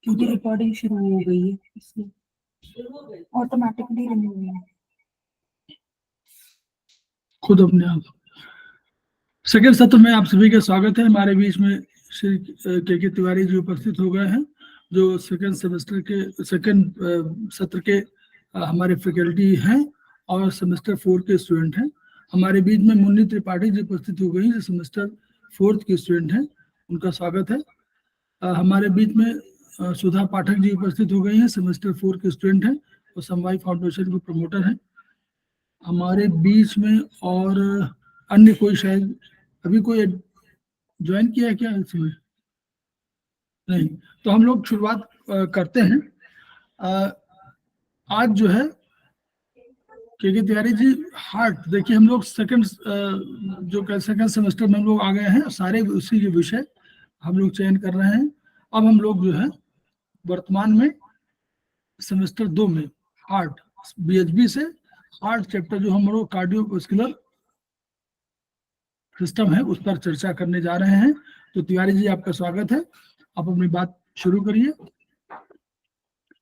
क्योंकि रिकॉर्डिंग शुरू हो गई है इसलिए ऑटोमेटिकली रिन्यू हुई है खुद अपने आप। सेकेंड सत्र में आप सभी का स्वागत है। हमारे बीच में श्री के तिवारी जी उपस्थित हो गए हैं, जो सेकेंड सेमेस्टर के सेकेंड सत्र के हमारे फैकल्टी हैं और सेमेस्टर 4 के स्टूडेंट हैं। हमारे बीच में मुन्नी त्रिपाठी जी उपस्थित हो गई, जो सेमेस्टर 4 के स्टूडेंट हैं, उनका स्वागत है। हमारे बीच में सुधा पाठक जी उपस्थित हो गई हैं, सेमेस्टर 4 के स्टूडेंट हैं और समवाय फाउंडेशन के प्रमोटर हैं। हमारे बीच में और अन्य कोई शायद अभी कोई ज्वाइन किया है क्या इसमें? नहीं, तो हम लोग शुरुआत करते हैं। आज जो है के तिवारी जी हार्ट, देखिए हम लोग सेकंड सेमेस्टर में हम लोग आ गए हैं, सारे उसी के विषय हम लोग चयन कर रहे हैं। अब हम लोग जो है वर्तमान में सेमेस्टर 2 में हार्ट बीएचबी से हार्ट चैप्टर जो हम लोग कार्डियोवास्कुलर सिस्टम है उस पर चर्चा करने जा रहे हैं। तो तिवारी जी आपका स्वागत है, आप अपनी बात शुरू करिए।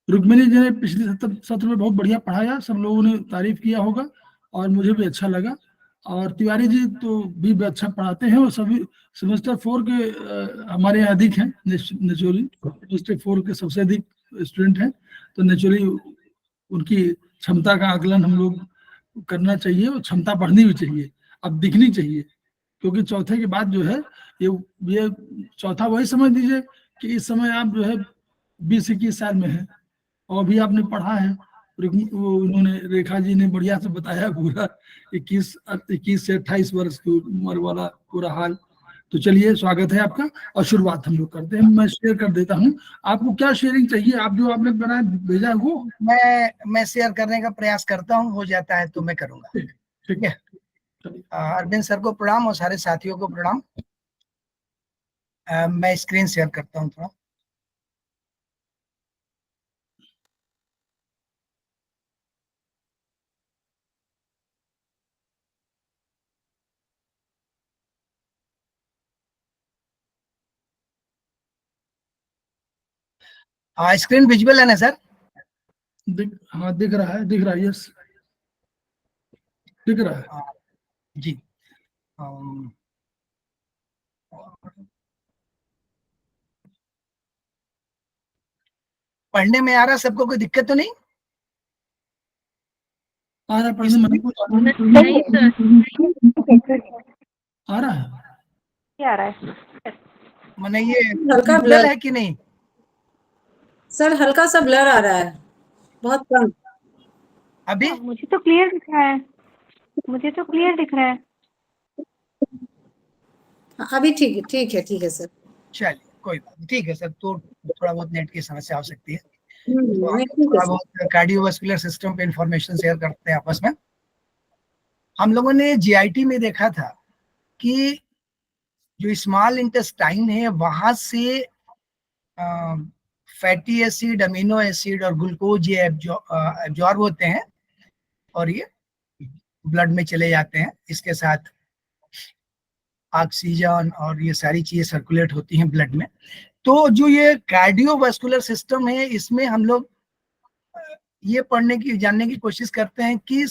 रुक्मिणी जी ने पिछले सत्र में बहुत बढ़िया पढ़ाया, सब लोगों ने तारीफ किया होगा और मुझे भी अच्छा लगा। और तिवारी जी तो भी अच्छा पढ़ाते हैं और सभी सेमेस्टर 4 के हमारे यहाँ अधिक हैं नेचुरली, सेमेस्टर 4 के सबसे अधिक स्टूडेंट हैं, तो नेचुरली उनकी क्षमता का आकलन हम लोग करना चाहिए और क्षमता बढ़नी भी चाहिए, अब दिखनी चाहिए, क्योंकि चौथे के बाद जो है ये चौथा वही समझ लीजिए कि इस समय आप जो है 20-21 साल में है और भी आपने पढ़ा है। उन्होंने रेखा जी ने बढ़िया से बताया पूरा 21 से 28 वर्ष की उम्र वाला पूरा हाल। तो चलिए स्वागत है आपका और शुरुआत हम लोग करते हैं। मैं शेयर कर देता हूँ, आपको क्या शेयरिंग चाहिए? आप जो आपने बनाया भेजा है वो मैं शेयर करने का प्रयास करता हूँ, हो जाता है तो मैं करूंगा। ठीक है। अरविंद सर को प्रणाम और सारे साथियों को प्रणाम। मैं स्क्रीन शेयर करता हूँ थोड़ा। स्क्रीन विजुअल है ना सर? हाँ दिख रहा है, यस दिख रहा है जी। पढ़ने में आ रहा सबको, कोई दिक्कत तो नहीं आ रहा? पढ़ने में आ रहा है, क्या आ रहा है? मैंने ये हल्का ब्लर है कि नहीं सर? हल्का सा ब्लर आ रहा है, बहुत कम। अभी मुझे तो क्लियर दिख रहा है, मुझे तो क्लियर दिख रहा है। अभी ठीक है सर। चलिए कोई बात नहीं, ठीक है सर। तो थोड़ा बहुत नेट की समस्या हो सकती है, नहीं, ठीक है थोड़ा सर। बहुत कार्डियोवास्कुलर सिस्टम पे इंफॉर्मेशन शेयर करते हैं आपस में। हम लोगों ने जीआईटी में देखा था कि जो स्मॉल इंटेस्टाइन है वहां से फैटी एसिड, अमीनो एसिड और ग्लूकोज ये एब्जॉर्ब होते हैं और ये ब्लड में चले जाते हैं। इसके साथ ऑक्सीजन और ये सारी चीजें सर्कुलेट होती हैं ब्लड में। तो जो ये कार्डियोवास्कुलर सिस्टम है, इसमें हम लोग ये जानने की कोशिश करते हैं कि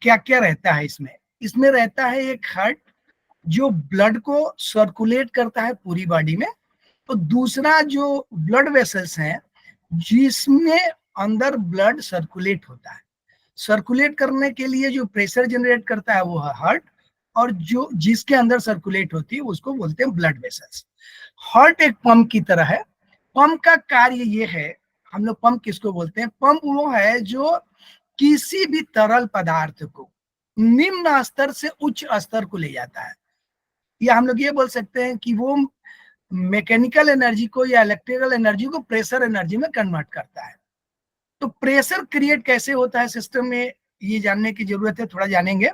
क्या क्या रहता है इसमें। इसमें रहता है एक हार्ट जो ब्लड को सर्कुलेट करता है पूरी बॉडी में, तो दूसरा जो ब्लड वेसल्स हैं जिसमें अंदर ब्लड सर्कुलेट होता है। सर्कुलेट करने के लिए जो प्रेशर जनरेट करता है वो है हार्ट, और जो जिसके अंदर सर्कुलेट होती है उसको बोलते हैं ब्लड वेसल्स। हार्ट एक पंप की तरह है। पंप का कार्य ये है, हम लोग पंप किसको बोलते हैं? पंप वो है जो किसी भी तरल पदार्थ को निम्न स्तर से उच्च स्तर को ले जाता है, या हम लोग ये बोल सकते हैं कि वो मैकेनिकल एनर्जी को या इलेक्ट्रिकल एनर्जी को प्रेशर एनर्जी में कन्वर्ट करता है। तो प्रेशर क्रिएट कैसे होता है सिस्टम में, ये जानने की जरूरत है, थोड़ा जानेंगे।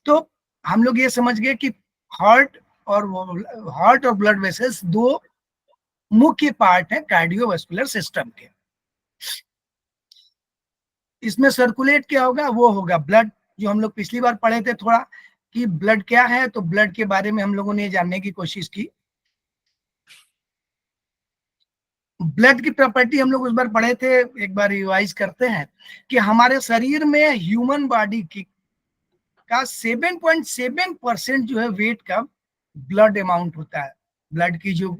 तो हम लोग ये समझ गए कि हार्ट और ब्लड वेसल्स दो मुख्य पार्ट है कार्डियोवास्कुलर सिस्टम के। इसमें सर्कुलेट क्या होगा? वो होगा ब्लड, जो हम लोग पिछली बार पढ़े थे थोड़ा कि ब्लड क्या है। तो ब्लड के बारे में हम लोगों ने जानने की कोशिश की। ब्लड की प्रॉपर्टी हम लोग उस बार पढ़े थे, एक बार रिवाइज करते हैं कि हमारे शरीर में ह्यूमन बॉडी की का 7.7% जो है वेट का ब्लड अमाउंट होता है। ब्लड की जो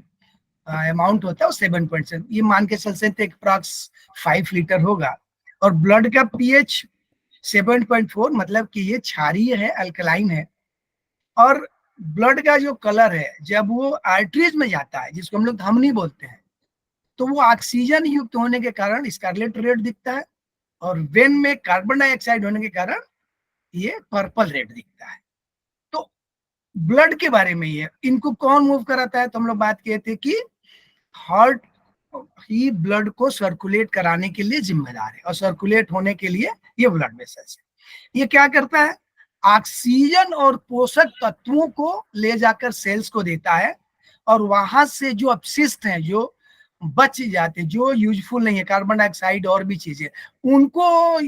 अमाउंट होता है वो 7.7, ये मान के चल सकते हैं अप्रॉक्स 5 लीटर होगा। और ब्लड का पीएच 7.4, मतलब कि ये क्षारीय है, अल्कलाइन है। और ब्लड का जो कलर है, जब वो आर्टरीज में जाता है, जिसको हम लोग धमनी बोलते हैं, तो वो ऑक्सीजन युक्त होने के कारण स्कारलेट रेड दिखता है, और वेन में कार्बन डाइऑक्साइड होने के कारण ये पर्पल रेड दिखता है। तो ब्लड के बारे में ये, इनको कौन मूव कराता है, तो हम लोग बात किए थे कि हार्ट ही ब्लड को सर्कुलेट कराने के लिए जिम्मेदार है, और सर्कुलेट होने के लिए ये ब्लड वेसल्स है। ये क्या करता है, ऑक्सीजन और पोषक तत्वों को ले जाकर सेल्स को देता है, और वहां से जो अपशिष्ट हैं, जो बच जाते, जो यूजफुल नहीं है, कार्बन डाइऑक्साइड और भी चीजें, उनको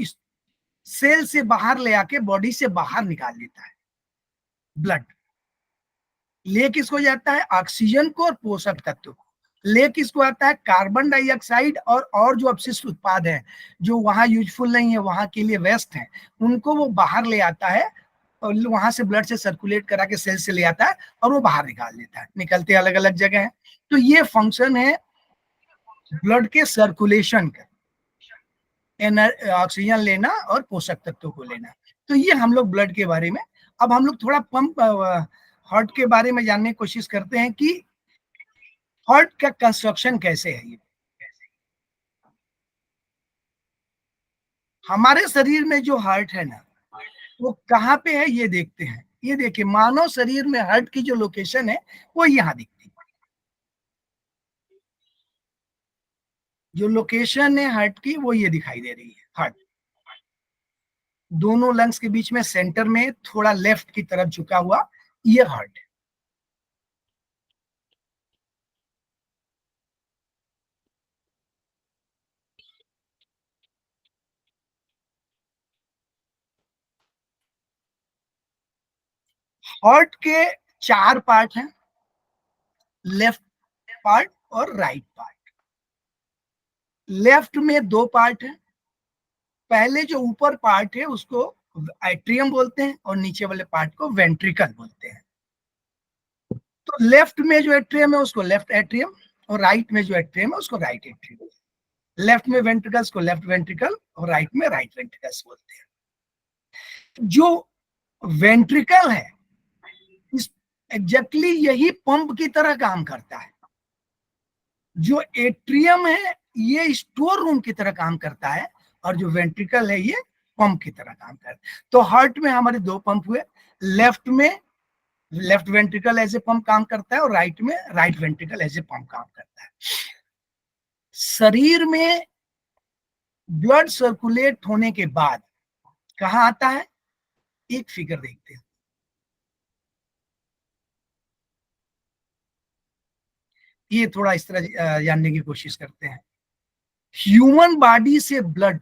सेल से बाहर ले आके बॉडी से बाहर निकाल देता है। ब्लड ले किसको जाता है, ऑक्सीजन को और पोषक तत्व को। ले किसको आता है, कार्बन डाइऑक्साइड और जो अपशिष्ट उत्पाद हैं, जो वहां यूजफुल नहीं है, वहां के लिए वेस्ट है, उनको वो बाहर ले आता है, और वहां से ब्लड से सर्कुलेट करा के सेल से ले आता है, और वो बाहर निकाल देता है। निकलते अलग अलग जगह है। तो ये फंक्शन है ब्लड के सर्कुलेशन का, ऑक्सीजन लेना और पोषक तत्वों को लेना। तो ये हम लोग ब्लड के बारे में। अब हम लोग थोड़ा पंप हार्ट के बारे में जानने की कोशिश करते हैं कि हार्ट का कंस्ट्रक्शन कैसे है। ये हमारे शरीर में जो हार्ट है ना, वो कहाँ पे है ये देखते हैं। ये देखिए, मानव शरीर में हार्ट की जो लोकेशन है वो यहाँ दिखती है। जो लोकेशन है हार्ट की वो ये दिखाई दे रही है। हार्ट दोनों लंग्स के बीच में सेंटर में थोड़ा लेफ्ट की तरफ झुका हुआ, ये हार्ट है। हार्ट के 4 पार्ट हैं, लेफ्ट पार्ट और राइट पार्ट। लेफ्ट में 2 पार्ट है। पहले जो ऊपर पार्ट है उसको एट्रियम बोलते हैं, और नीचे वाले पार्ट को वेंट्रिकल बोलते हैं। तो लेफ्ट में जो एट्रियम है उसको लेफ्ट एट्रियम, और राइट में जो एट्रियम है उसको राइट एट्रियम। लेफ्ट में वेंट्रिकल्स को लेफ्ट वेंट्रिकल, और राइट में राइट वेंट्रिकल्स बोलते हैं। जो वेंट्रिकल है, एग्जैक्टली यही पंप की तरह काम करता है। जो एट्रियम है ये स्टोर रूम की तरह काम करता है, और जो वेंट्रिकल है ये पंप की तरह काम करता है। तो हार्ट में हमारे 2 पंप हुए। लेफ्ट में left ventricle as a pump काम करता है, और राइट में right ventricle as a pump काम करता है। शरीर में ब्लड सर्कुलेट होने के बाद कहाँ आता है, एक फिगर देखते हैं। ये थोड़ा इस तरह जानने की कोशिश करते हैं। ह्यूमन बॉडी से ब्लड,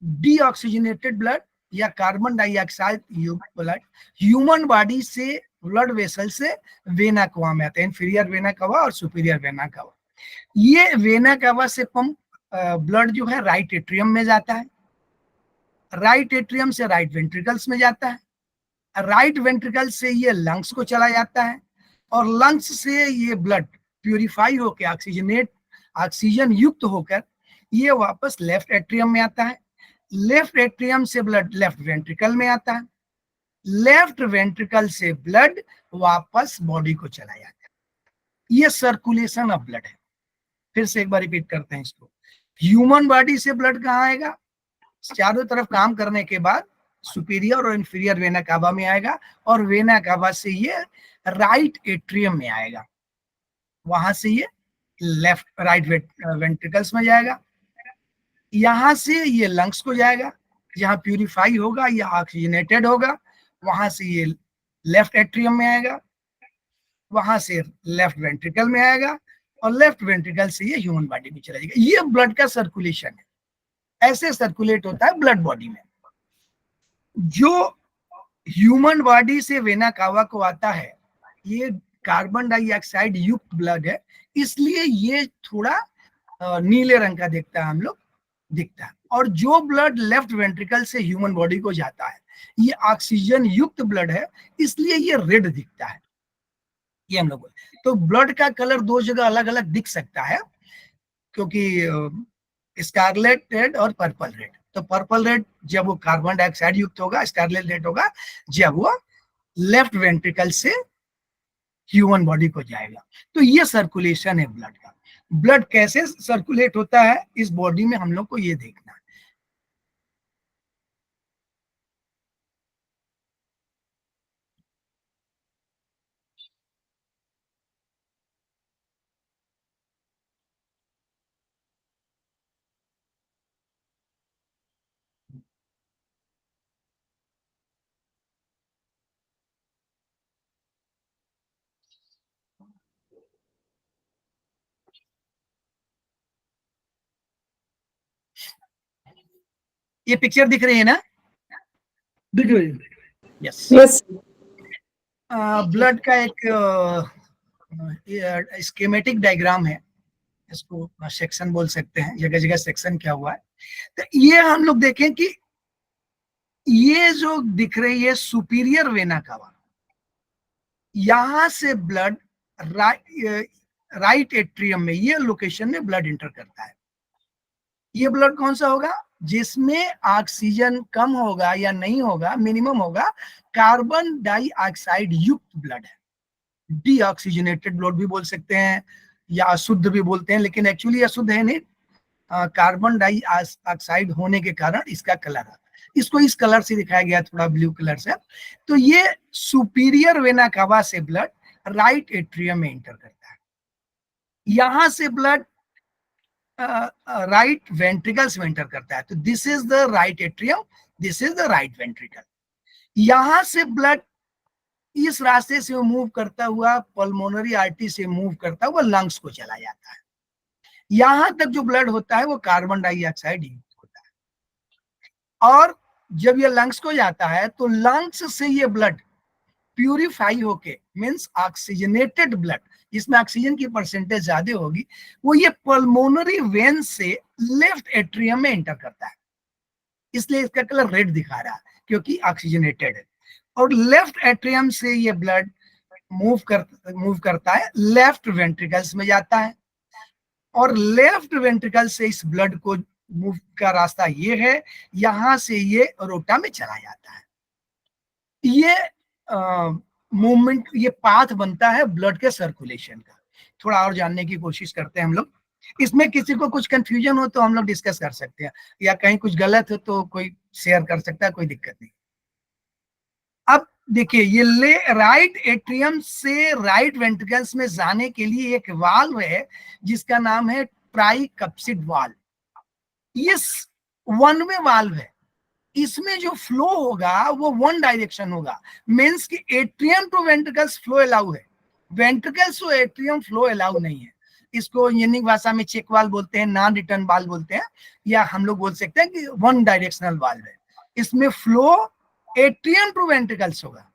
डीऑक्सीजनेटेड ब्लड या कार्बन डाइऑक्साइड युक्त ब्लड, ह्यूमन बॉडी से ब्लड वेसल से वेना कवा में आता है। इंफीरियर वेना कवा और सुपीरियर वेना कवा। ये वेना कवा से पंप ब्लड जो है राइट एट्रियम में जाता है, राइट एट्रियम से राइट वेंट्रिकल्स में जाता है, राइट वेंट्रिकल से ये लंग्स को चला जाता है, और लंग्स से ये ब्लड प्यूरिफाई होकर ऑक्सीजन युक्त होकर ये वापस लेफ्ट एट्रियम में आता है। लेफ्ट एट्रियम से ब्लड लेफ्ट वेंट्रिकल में आता है। लेफ्ट वेंट्रिकल से ब्लड वापस बॉडी को चला जाता है। ये सर्कुलेशन ऑफ ब्लड है। फिर से एक बार रिपीट करते हैं इसको। ह्यूमन बॉडी से ब्लड कहाँ आएगा, चारों तरफ काम करने के बाद सुपीरियर और इंफीरियर वेना कावा में आएगा, और वेना कावा से ये राइट एट्रियम में आएगा। वहां से ये लेफ्ट राइट वेंट्रिकल्स में जाएगा। यहां से ये लंग्स को जाएगा, जहां प्यूरिफाई होगा या ऑक्सीजनेटेड होगा। वहां से ये लेफ्ट एट्रियम में आएगा, वहां से लेफ्ट वेंट्रिकल में आएगा, और लेफ्ट वेंट्रिकल से ये ह्यूमन बॉडी में चला जाएगा। ये ब्लड का सर्कुलेशन है। ऐसे सर्कुलेट होता है ब्लड बॉडी में। जो ह्यूमन बॉडी से वेना कावा को आता है, ये कार्बन डाइऑक्साइड युक्त ब्लड है, इसलिए ये थोड़ा नीले रंग का दिखता है। और जो ब्लड लेफ्ट वेंट्रिकल से ह्यूमन बॉडी को जाता है, ये ऑक्सीजन युक्त ब्लड है, इसलिए ये रेड दिखता है। ये हम लोग, तो ब्लड का कलर दो जगह अलग अलग दिख सकता है, क्योंकि स्कारलेट रेड और पर्पल रेड। तो पर्पल रेड जब वो कार्बन डाइऑक्साइड युक्त होगा, स्कारलेट रेड होगा जब वो लेफ्ट वेंट्रिकल से ह्यूमन बॉडी को जाएगा। तो ये सर्कुलेशन है ब्लड का। ब्लड कैसे सर्कुलेट होता है इस बॉडी में हम लोग को ये देखना है। ये पिक्चर दिख रही है ना? दिख रही है। यस। यस ब्लड का एक स्कीमेटिक डायग्राम है, इसको सेक्शन बोल सकते हैं, जगह जगह सेक्शन क्या हुआ है। तो ये हम लोग देखें कि ये जो दिख रही है सुपीरियर वेना कावा, यहां से ब्लड राइट एट्रियम में, ये लोकेशन में ब्लड इंटर करता है। ये ब्लड कौन सा होगा? जिसमें ऑक्सीजन कम होगा या नहीं होगा, मिनिमम होगा, कार्बन डाइऑक्साइड युक्त ब्लड है। डीऑक्सीजनेटेड ब्लड भी बोल सकते हैं या अशुद्ध भी बोलते हैं, लेकिन एक्चुअली अशुद्ध है नहीं, कार्बन डाइऑक्साइड होने के कारण इसका कलर आता है। इसको इस कलर से दिखाया गया, थोड़ा ब्लू कलर से। तो ये सुपीरियर वेना कावा से ब्लड राइट एट्रियम में इंटर करता है। यहां से ब्लड राइट वेंट्रिकल्स में एंटर करता है। तो this is the right atrium, this is the right ventricle. यहां से ब्लड इस रास्ते से मूव करता हुआ पल्मोनरी आर्टरी से मूव करता हुआ लंग्स को चला जाता है। यहां तक जो ब्लड होता है वो कार्बन डाइऑक्साइड युक्त होता है। और जब ये लंग्स को जाता है तो लंग्स से ये ब्लड प्यूरिफाई होके, मीन्स ऑक्सीजनेटेड ब्लड, जिसमें ऑक्सीजन की परसेंटेज ज्यादा होगी, वो ये पल्मोनरी वेन से लेफ्ट एट्रियम में एंटर करता है। इसलिए इसका कलर रेड दिखा रहा है, क्योंकि ऑक्सीजनेटेड है। और लेफ्ट एट्रियम से ये ब्लड मूव करता है, लेफ्ट वेंट्रिकल्स में जाता है। और लेफ्ट वेंट्रिकल से इस ब्लड को मूव का रास्ता ये है, यहां से ये रोटा में चला जाता है। ये मूवमेंट, ये पाथ बनता है ब्लड के सर्कुलेशन का। थोड़ा और जानने की कोशिश करते हैं हम लोग। इसमें किसी को कुछ कंफ्यूजन हो तो हम लोग डिस्कस कर सकते हैं, या कहीं कुछ गलत हो तो कोई शेयर कर सकता है, कोई दिक्कत नहीं। अब देखिए, ये राइट एट्रियम से राइट वेंट्रिकल्स में जाने के लिए एक वाल्व है जिसका नाम है ट्राइकप्सिड वाल्व। ये वन वे वाल्व है। इसमें जो फ्लो होगा वो वन डायरेक्शन होगा, मींस कि atrium to ventricles flow allow है, ventricles to atrium flow allow नहीं है। इसको इंजीनियरिंग भाषा में चेक वाल्व बोलते हैं, नॉन रिटर्न वाल्व बोलते हैं, या हम लोग बोल सकते हैं कि वन डायरेक्शनल वाल्व है। इसमें फ्लो एट्रियम टू वेंट्रिकल्स होगा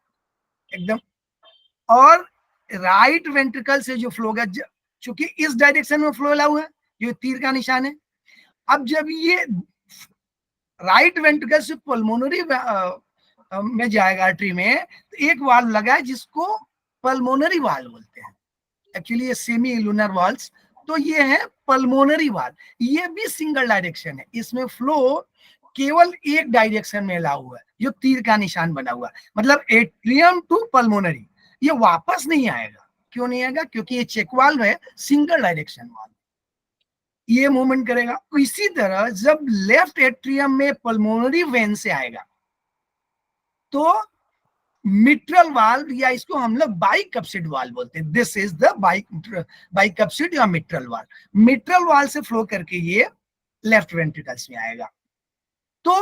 एकदम, और राइट वेंट्रिकल से जो फ्लो होगा, चूंकि इस डायरेक्शन में फ्लो अलाउ है, जो तीर का निशान है। अब जब ये राइट वेंट्रिकल से पल्मोनरी में जाएगा आर्टरी में, तो एक वाल्व लगा है जिसको पल्मोनरी वाल्व बोलते हैं। एक्चुअली ये सेमी लूनर वाल्व्स, तो ये है पल्मोनरी वाल्व। ये भी सिंगल डायरेक्शन है, इसमें फ्लो केवल एक डायरेक्शन में अलाउ हुआ है, जो तीर का निशान बना हुआ है, मतलब एट्रियम टू पल्मोनरी। ये वापस नहीं आएगा। क्यों नहीं आएगा? क्योंकि ये चेक वाल्व है, सिंगल डायरेक्शन वाल्व, ये मूवमेंट करेगा। इसी तरह जब लेफ्ट एट्रियम में पल्मोनरी वेन से आएगा तो मिट्रल वाल्व, या इसको हम लोग बाइकप्सिड वाल्व बोलते हैं, दिस इज द बाइकप्सिड या मिट्रल वाल्व। मिट्रल वाल्व से फ्लो करके ये लेफ्ट वेंट्रिकल्स में आएगा। तो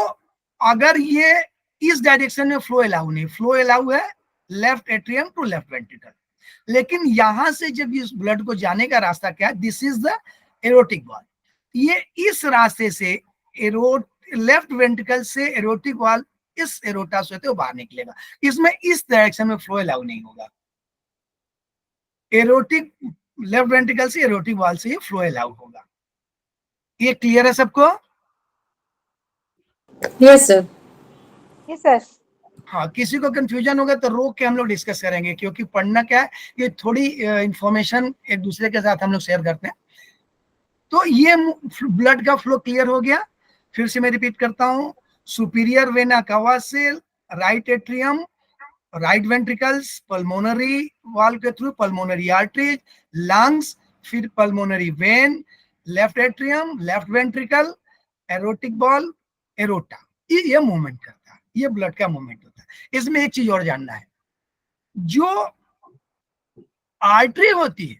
अगर ये इस डायरेक्शन में फ्लो अलाउ नहीं, फ्लो अलाउ है left atrium to left ventricle, लेकिन यहां से जब इस ब्लड को जाने का रास्ता क्या है, this is the aortic valve. ये इस रास्ते से लेफ्ट वेंट्रिकल से एरोटिक वाल्व इस एरोटा से होते हुए बाहर निकलेगा। इसमें इस डायरेक्शन में फ्लो अलाउ नहीं होगा। एरोटिक लेफ्ट वेंट्रिकल से एरोटिक वॉल से ये फ्लो अलाउ होगा। ये क्लियर है सबको? Yes sir. Yes sir. हाँ, किसी को कंफ्यूजन होगा तो रोक के हम लोग डिस्कस करेंगे, क्योंकि पढ़ना क्या है, ये थोड़ी इंफॉर्मेशन एक दूसरे के साथ हम लोग शेयर करते हैं। तो ये ब्लड का फ्लो क्लियर हो गया। फिर से मैं रिपीट करता हूं, सुपीरियर वेना कावा से right atrium, right ventricles, pulmonary valve के थ्रू पल्मोनरी आर्टरीज, लंग्स, फिर pulmonary vein, left atrium, left ventricle, aortic valve, aorta, ये मूवमेंट करता है, ये ब्लड का मूवमेंट होता है। इसमें एक चीज और जानना है, जो आर्टरी होती है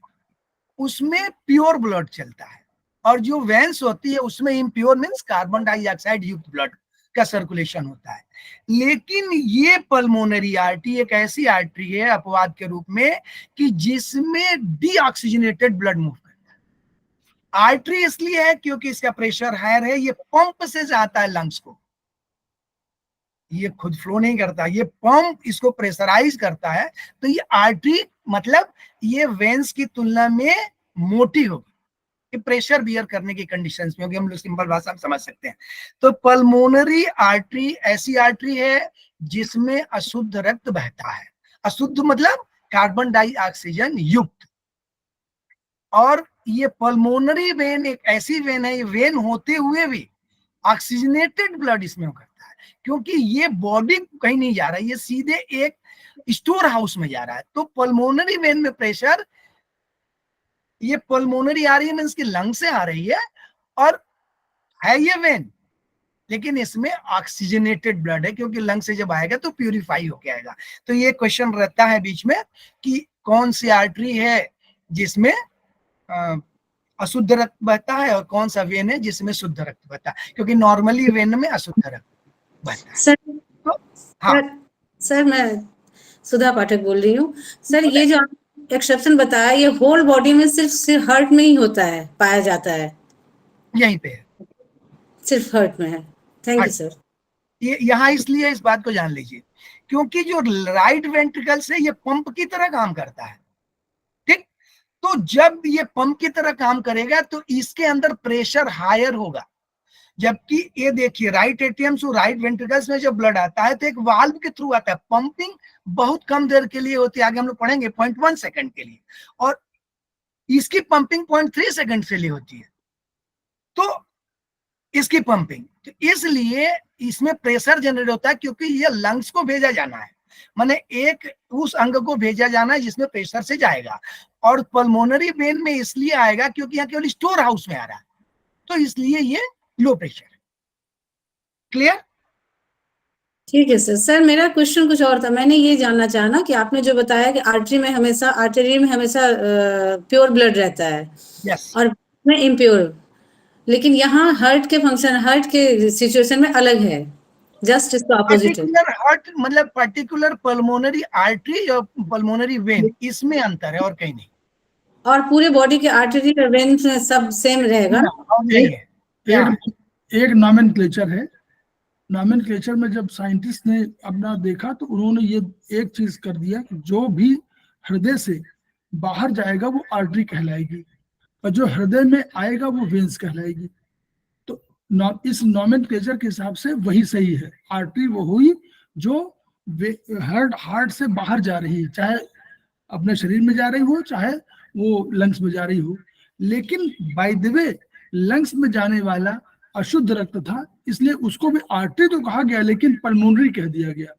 उसमें प्योर ब्लड चलता है, और जो वेंस होती है उसमें इम्प्योर मीन्स कार्बन डाइऑक्साइड युक्त ब्लड का सर्कुलेशन होता है। लेकिन ये पल्मोनरी आर्टरी एक ऐसी आर्टरी है अपवाद के रूप में कि जिसमें डीऑक्सीजनेटेड ब्लड मूव करता है। आर्टरी इसलिए है क्योंकि इसका प्रेशर हायर है, ये पंप से जाता है लंग्स को, ये खुद फ्लो नहीं करता, ये पंप इसको प्रेशराइज करता है। तो ये आर्टरी मतलब ये वेंस की तुलना में मोटी होगी, ये प्रेशर बियर करने की कंडीशंस में होगी, हम लोग सिंपल भाषा में समझ सकते हैं। तो पल्मोनरी आर्टरी ऐसी आर्टरी है जिसमें अशुद्ध रक्त बहता है, अशुद्ध मतलब कार्बन डाइऑक्सीजन युक्त। और ये पल्मोनरी वेन एक ऐसी वेन है, ये वेन होते हुए भी ऑक्सीजनेटेड ब्लड इसमें करता है, क्योंकि ये बॉडी कहीं नहीं जा रहा है, ये सीधे एक स्टोर हाउस में जा रहा है। तो पल्मोनरी वेन में प्रेशर, ये पल्मोनरी आ रही है मीन्स की लंग से आ रही है, और है ये वेन, लेकिन इसमें ऑक्सीजनेटेड ब्लड है, क्योंकि लंग से जब आएगा तो प्यूरिफाई होके आएगा। तो ये क्वेश्चन रहता है बीच में कि कौन सी आर्टरी है जिसमें अशुद्ध रक्त बहता है और कौन सा वेन है जिसमें शुद्ध रक्त बहता है, क्योंकि नॉर्मली वेन में अशुद्ध रक्त बहता है। सर तो हाँ सर मैं सुधा पाठक बोल रही हूँ। सर ये जो एक्सेप्शन बताया, ये होल बॉडी में सिर्फ हार्ट में ही होता है, पाया जाता है, यहीं पे है, सिर्फ हार्ट में है। Thank you sir. ये यहाँ इसलिए इस बात को जान लीजिए क्योंकि जो राइट वेंट्रिकल से ये पंप की तरह काम करता है, ठीक। तो जब ये पंप की तरह काम करेगा तो इसके अंदर प्रेशर हायर होगा, जबकि ये देखिए राइट एट्रियम से राइट वेंट्रिकल्स में जब ब्लड आता है तो एक वाल्व के थ्रू आता है। पंपिंग बहुत कम देर के लिए होती है, आगे हम लोग पढ़ेंगे 0.1 सेकंड के लिए, और इसकी पंपिंग 0.3 सेकंड से लिए होती है। तो इसकी पंपिंग, तो इसलिए इसमें प्रेशर जनरेट होता है, क्योंकि ये लंग्स को भेजा जाना है, माने एक उस अंग को भेजा जाना है जिसमें प्रेशर से जाएगा। और पल्मोनरी वेन में इसलिए आएगा क्योंकि यहाँ केवल स्टोर हाउस में आ रहा है, तो इसलिए ये लो प्रेशर। क्लियर? ठीक है सर। सर मेरा क्वेश्चन कुछ और था, मैंने ये जानना चाहा कि आपने जो बताया कि आर्टरी में हमेशा प्योर ब्लड रहता है, यस। और में इम्प्योर, लेकिन यहाँ हार्ट के फंक्शन, हार्ट के सिचुएशन में अलग है, जस्ट इसका ऑपोजिट है। पर्टिकुलर हार्ट मतलब पर्टिकुलर पल्मोनरी आर्टरी और पल्मोनरी वेन, इसमें अंतर है और कहीं नहीं। और पूरे बॉडी के आर्टरी और वेन सब सेम रहेगा? नहीं है, एक नॉमेनक्लेचर है। नॉमेनक्लेचर में जब साइंटिस्ट ने अपना देखा तो उन्होंने ये एक चीज कर दिया कि जो भी हृदय से बाहर जाएगा वो आर्टरी कहलाएगी, और जो हृदय में आएगा वो वेन्स कहलाएगी। तो इस नॉमेनक्लेचर के हिसाब से वही सही है। आर्टरी वो हुई जो हार्ट से बाहर जा रही है, चाहे अपने शरीर में जा रही हो चाहे वो लंग्स में जा रही हो। लेकिन बाय द वे लंग्स में जाने वाला अशुद्ध रक्त था, इसलिए उसको भी आर्टरी तो कहा गया लेकिन पल्मोनरी कह दिया गया,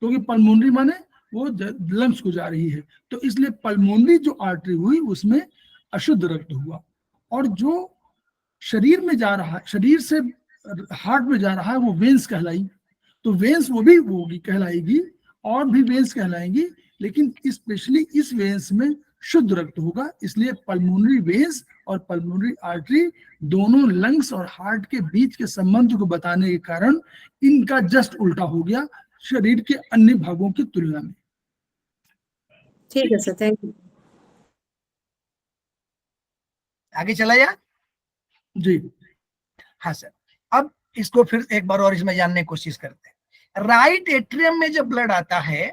क्योंकि पल्मोनरी माने वो लंग्स को जा रही है। तो इसलिए पल्मोनरी जो आर्टरी हुई उसमें अशुद्ध रक्त हुआ, और जो शरीर में जा रहा है, शरीर से हार्ट में जा रहा है, वो वेन्स कहलाई। तो वेन्स वो भी होगी कहलाएगी, और भी वेन्स कहलाएंगी, लेकिन स्पेशली इस वेन्स में शुद्ध रक्त होगा। इसलिए पल्मोनरी वेन्स और पल्मोनरी आर्टरी दोनों लंग्स और हार्ट के बीच के संबंध को बताने के कारण इनका जस्ट उल्टा हो गया शरीर के अन्य भागों की तुलना में। ठीक है सर, थैंक यू। आगे चला जाए? जी हाँ सर। अब इसको फिर एक बार और इसमें जानने की कोशिश करते हैं। राइट एट्रियम में जब ब्लड आता है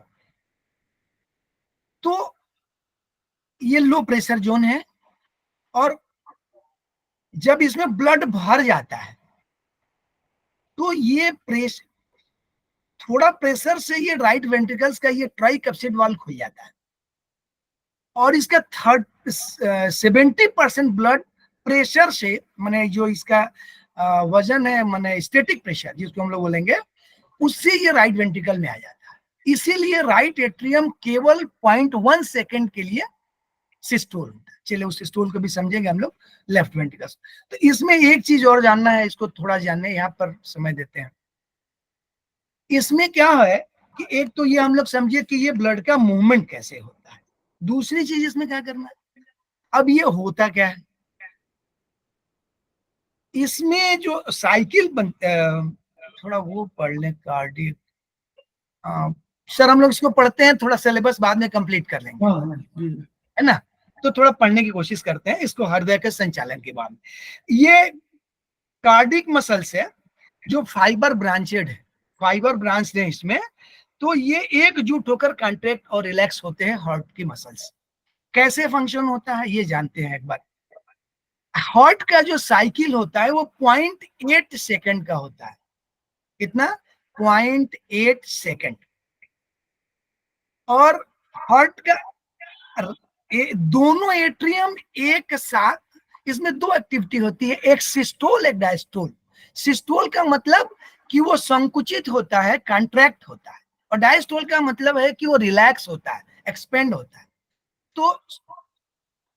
तो ये लो प्रेशर जोन है, और जब इसमें ब्लड भर जाता है तो ये प्रेशर, थोड़ा प्रेशर से ये राइट वेंट्रिकल्स का ये ट्राइकैप्सिड वाल्व खुल जाता है, और इसका 70% ब्लड प्रेशर से, माने जो इसका वजन है, माने स्टैटिक प्रेशर जिसको हम लोग बोलेंगे, उससे ये राइट वेंट्रिकल में आ जाता है। इसीलिए राइट एट्रियम केवल 0.1 सेकेंड के लिए सिस्टोल होता है। चलिए उस सिस्टोल को भी समझेंगे हम लोग लेफ्ट वेंट्रिकल। तो इसमें एक चीज और जानना है, इसको थोड़ा जानने यहाँ पर समय देते हैं। इसमें क्या है कि एक तो ये हम लोग समझिए कि ये ब्लड का मूवमेंट कैसे होता है, दूसरी चीज इसमें क्या करना है। अब ये होता क्या है, इसमें जो साइकिल थोड़ा वो पढ़ लें कार्डियक, सर हम लोग इसको पढ़ते हैं, थोड़ा सिलेबस बाद में कंप्लीट कर लेंगे, है ना। तो थोड़ा पढ़ने की कोशिश करते हैं इसको हृदय के संचालन के बाद। ये कार्डिक मसल्स है जो फाइबर ब्रांचेड है, फाइबर ब्रांच है इसमें, तो ये एकजुट होकर कॉन्ट्रैक्ट और रिलैक्स होते हैं हार्ट की मसल्स। कैसे फंक्शन होता है ये जानते हैं एक बार। हार्ट का जो साइकिल होता है वो 0.8 सेकंड का होता है। कितना? 0.8 सेकंड। और हार्ट का दोनों एट्रियम एक साथ, इसमें दो एक्टिविटी होती है, एक सिस्टोल एक डायस्टोल। सिस्टोल का मतलब कि वो संकुचित होता है, कॉन्ट्रैक्ट होता है, और डायस्टोल का मतलब है कि वो रिलैक्स होता है, एक्सपेंड होता है। तो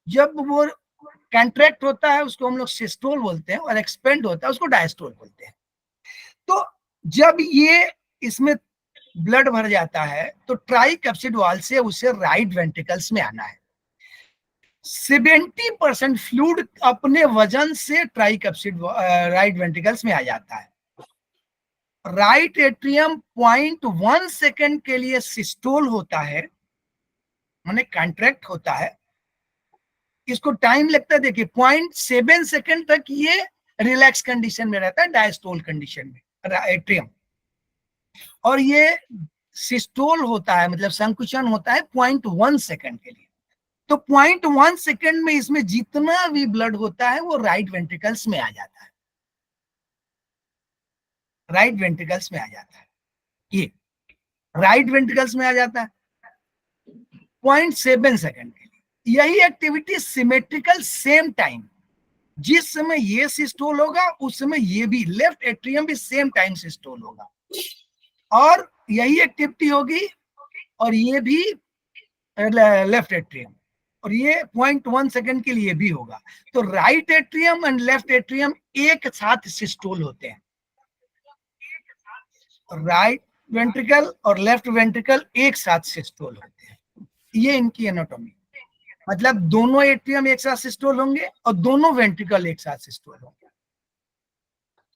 जब वो कॉन्ट्रैक्ट होता है उसको हम लोग सिस्टोल बोलते हैं, और एक्सपेंड होता है उसको डायस्टोल बोलते हैं। तो जब ये इसमें ब्लड भर जाता है तो ट्राइकैप्सिड वाल्व से उसे राइट वेंट्रिकल्स में आना है। 70% फ्लूइड अपने वजन से ट्राइकैप्सिड राइट वेंट्रिकल्स में आ जाता है। राइट एट्रियम 0.1 सेकेंड के लिए सिस्टोल होता है, माने कॉन्ट्रैक्ट होता है, इसको टाइम लगता है, देखिए 0.7 सेकेंड तक ये रिलैक्स कंडीशन में रहता है, डायस्टोल कंडीशन में एट्रियम। और ये सिस्टोल होता है, मतलब संकुचन होता है 0.1 सेकेंड के लिए। तो 0.1 सेकेंड में इसमें जितना भी ब्लड होता है वो राइट वेंट्रिकल्स में आ जाता है, राइट वेंट्रिकल्स में आ जाता है, ये राइट वेंट्रिकल्स में आ जाता है 0.7 सेकेंड के लिए। यही एक्टिविटी सिमेट्रिकल सेम टाइम, जिस समय ये सिस्टोल होगा उस समय ये भी लेफ्ट एट्रियम भी सेम टाइम सिस्टोल होगा, और यही एक्टिविटी होगी और ये भी लेफ्ट एट्रियम, और ये 0.1 सेकेंड के लिए भी होगा। तो right atrium and left atrium एक साथ सिस्टोल होते हैं, राइट वेंट्रिकल और लेफ्ट वेंट्रिकल एक साथ सिस्टोल होते हैं। ये इनकी एनाटॉमी, मतलब दोनों एट्रियम एक साथ सिस्टोल होंगे और दोनों वेंट्रिकल एक साथ सिस्टोल होंगे।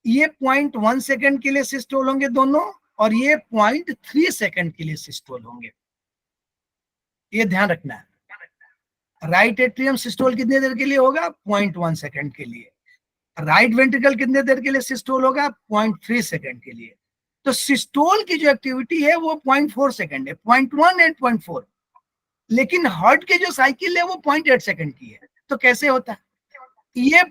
ये 0.1 सेकेंड के लिए सिस्टोल होंगे दोनों, और ये 0.3 सेकेंड के लिए सिस्टोल होंगे। ये ध्यान रखना है। राइट एट्रियम सिस्टोल कितने देर के लिए होगा? 0.1 सेकेंड के लिए। राइट वेंट्रिकल कितने देर के लिए सिस्टोल होगा? 0.3 सेकेंड के लिए। तो सिस्टोल की जो एक्टिविटी है वो 0.4 सेकेंड है, 0.1 एंड 0.4। लेकिन हार्ट के जो साइकिल है वो 0.8 सेकेंड की है। तो कैसे होता है? ये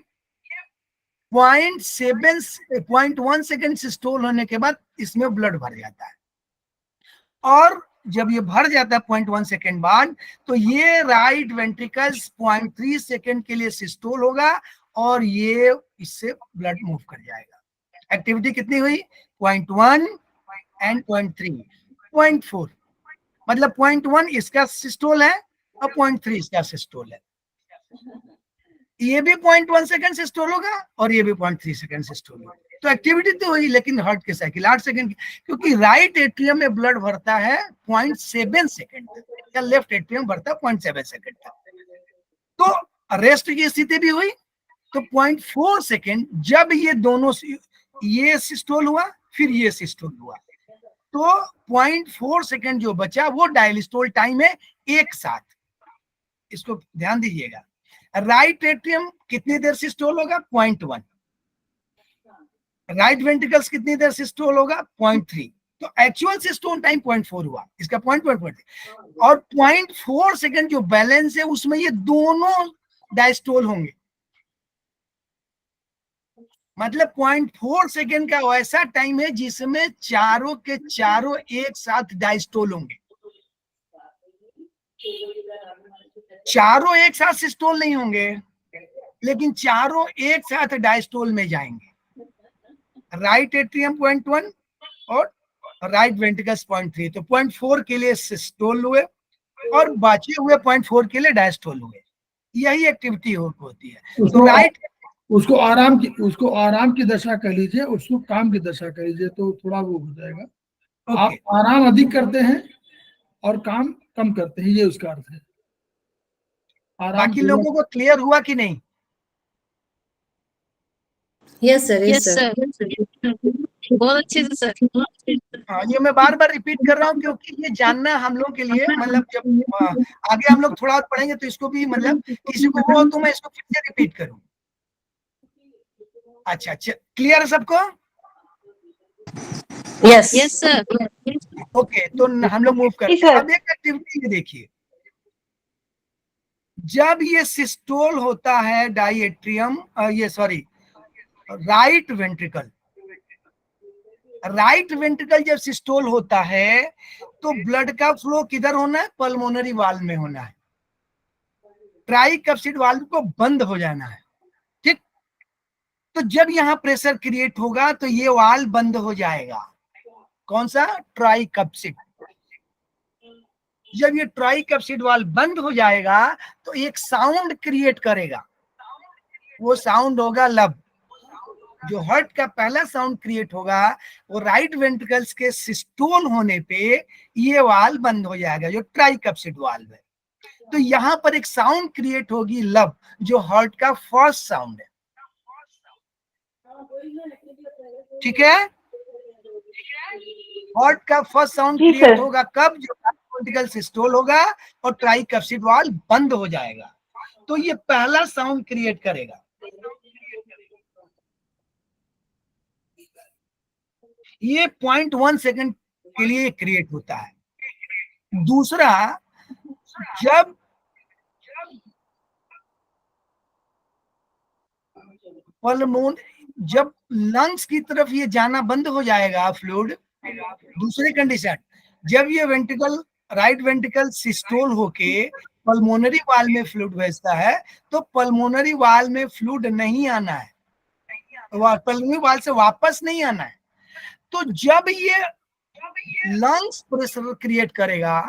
0.1 सेकेंड सिस्टोल होने के बाद इसमें ब्लड भर जाता है, और जब ये भर जाता है 0.1 सेकेंड बाद, तो ये राइट वेंट्रिकल्स 0.3 सेकेंड के लिए सिस्टोल होगा, और ये इससे ब्लड मूव कर जाएगा। एक्टिविटी कितनी हुई? 0.1 एंड 0.3, 0.4, मतलब 0.1 इसका सिस्टोल है और 0.3 इसका सिस्टोल है। ये भी 0.1 सेकेंड सिस्टोल होगा और ये भी 0.3 सेकेंड सिस्टोल होगा। तो एक्टिविटी तो हुई, लेकिन हार्ट के साइकिल 8 सेकेंड की, क्योंकि राइट एट्रियम में ब्लड भरता है 0.7 सेकेंड तक, या लेफ्ट एट्रियम भरता है 0.7 सेकेंड तक। तो रेस्ट की स्थिति भी हुई। तो 0.4 सेकेंड जब ये दोनों, ये सिस्टोल हुआ फिर ये सिस्टोल हुआ, तो 0.4 सेकेंड जो बचा वो डायलिस्टोल टाइम है एक साथ। इसको ध्यान दीजिएगा। राइट एट्रियम कितनी देर सिस्टोल होगा? 0.1। राइट वेंट्रिकल्स कितनी देर सिस्टोल होगा? 0.3। तो एक्चुअल सिस्टोल टाइम 0.4 हुआ, इसका 0.4 और 0.4 सेकंड जो बैलेंस है उसमें ये दोनों डायस्टोल होंगे। मतलब 0.4 सेकंड का ऐसा टाइम है जिसमें चारों के चारों एक साथ डायस्टोल होंगे। चारों एक साथ सिस्टोल नहीं होंगे, लेकिन चारों एक साथ डायस्टोल में जाएंगे। राइट एट्रियम 0.1 और राइट वेंट्रिकल्स 0.3, तो 0.4 के लिए सिस्टोल हुए और बचे हुए 0.4 के लिए डायस्टोल हुए। यही एक्टिविटी होती है। तो राइट उसको आराम की दशा कह लीजिए, उसको काम की दशा कह लीजिए, तो थोड़ा वो हो जाएगा। आप आराम अधिक करते हैं और काम कम करते हैं, ये उसका अर्थ है। बाकी लोगों को क्लियर हुआ कि नहीं? यस सर, यस सर, बहुत अच्छे से सर। हाँ, ये मैं बार बार रिपीट कर रहा हूँ क्योंकि ये जानना हम लोग के लिए, मतलब जब आगे हम लोग थोड़ा और पढ़ेंगे तो इसको भी, मतलब किसी को वो तो मैं इसको फिर से रिपीट करूँ। अच्छा, क्लियर है सबको? Yes yes sir. ओके, तो हम लोग मूव करते हैं। अब एक एक्टिविटी ये देखिए, जब ये सिस्टोल होता है डायएट्रियम, ये सॉरी राइट वेंट्रिकल जब सिस्टोल होता है तो ब्लड का फ्लो किधर होना है? पल्मोनरी वाल्व में होना है। ट्राइकप्सिड वाल्व को बंद हो जाना है, ठीक। तो जब यहां प्रेशर क्रिएट होगा तो ये वाल्व बंद हो जाएगा। कौन सा? ट्राइकप्सिड। जब ये ट्राइकप्सिड वाल्व बंद हो जाएगा तो एक साउंड क्रिएट करेगा, वो साउंड होगा लब। जो हार्ट का पहला साउंड क्रिएट होगा वो राइट वेंट्रिकल्स के सिस्टोल होने पे ये वाल्व बंद हो जाएगा, जो ट्राइकप्सिड वाल्व है। तो यहां पर एक साउंड क्रिएट होगी लब, जो हार्ट का फर्स्ट साउंड है, ठीक है। हार्ट का फर्स्ट साउंड क्रिएट होगा कब? जो वेंट्रिकल सिस्टोल होगा और ट्राइकप्सिड वाल्व बंद हो जाएगा, तो ये पहला साउंड क्रिएट करेगा। ये 0.1 सेकंड के लिए क्रिएट होता है। दूसरा, जब जब लंग्स की तरफ ये जाना बंद हो जाएगा फ्लूइड, दूसरी कंडीशन, जब ये वेंट्रिकल राइट वेंट्रिकल सिस्टोल होके पल्मोनरी वाल में फ्लूइड भेजता है तो पल्मोनरी वाल में फ्लूइड नहीं आना है, पल्मोनरी वाल से वापस नहीं आना है। तो जब ये लंग्स प्रेशर क्रिएट करेगा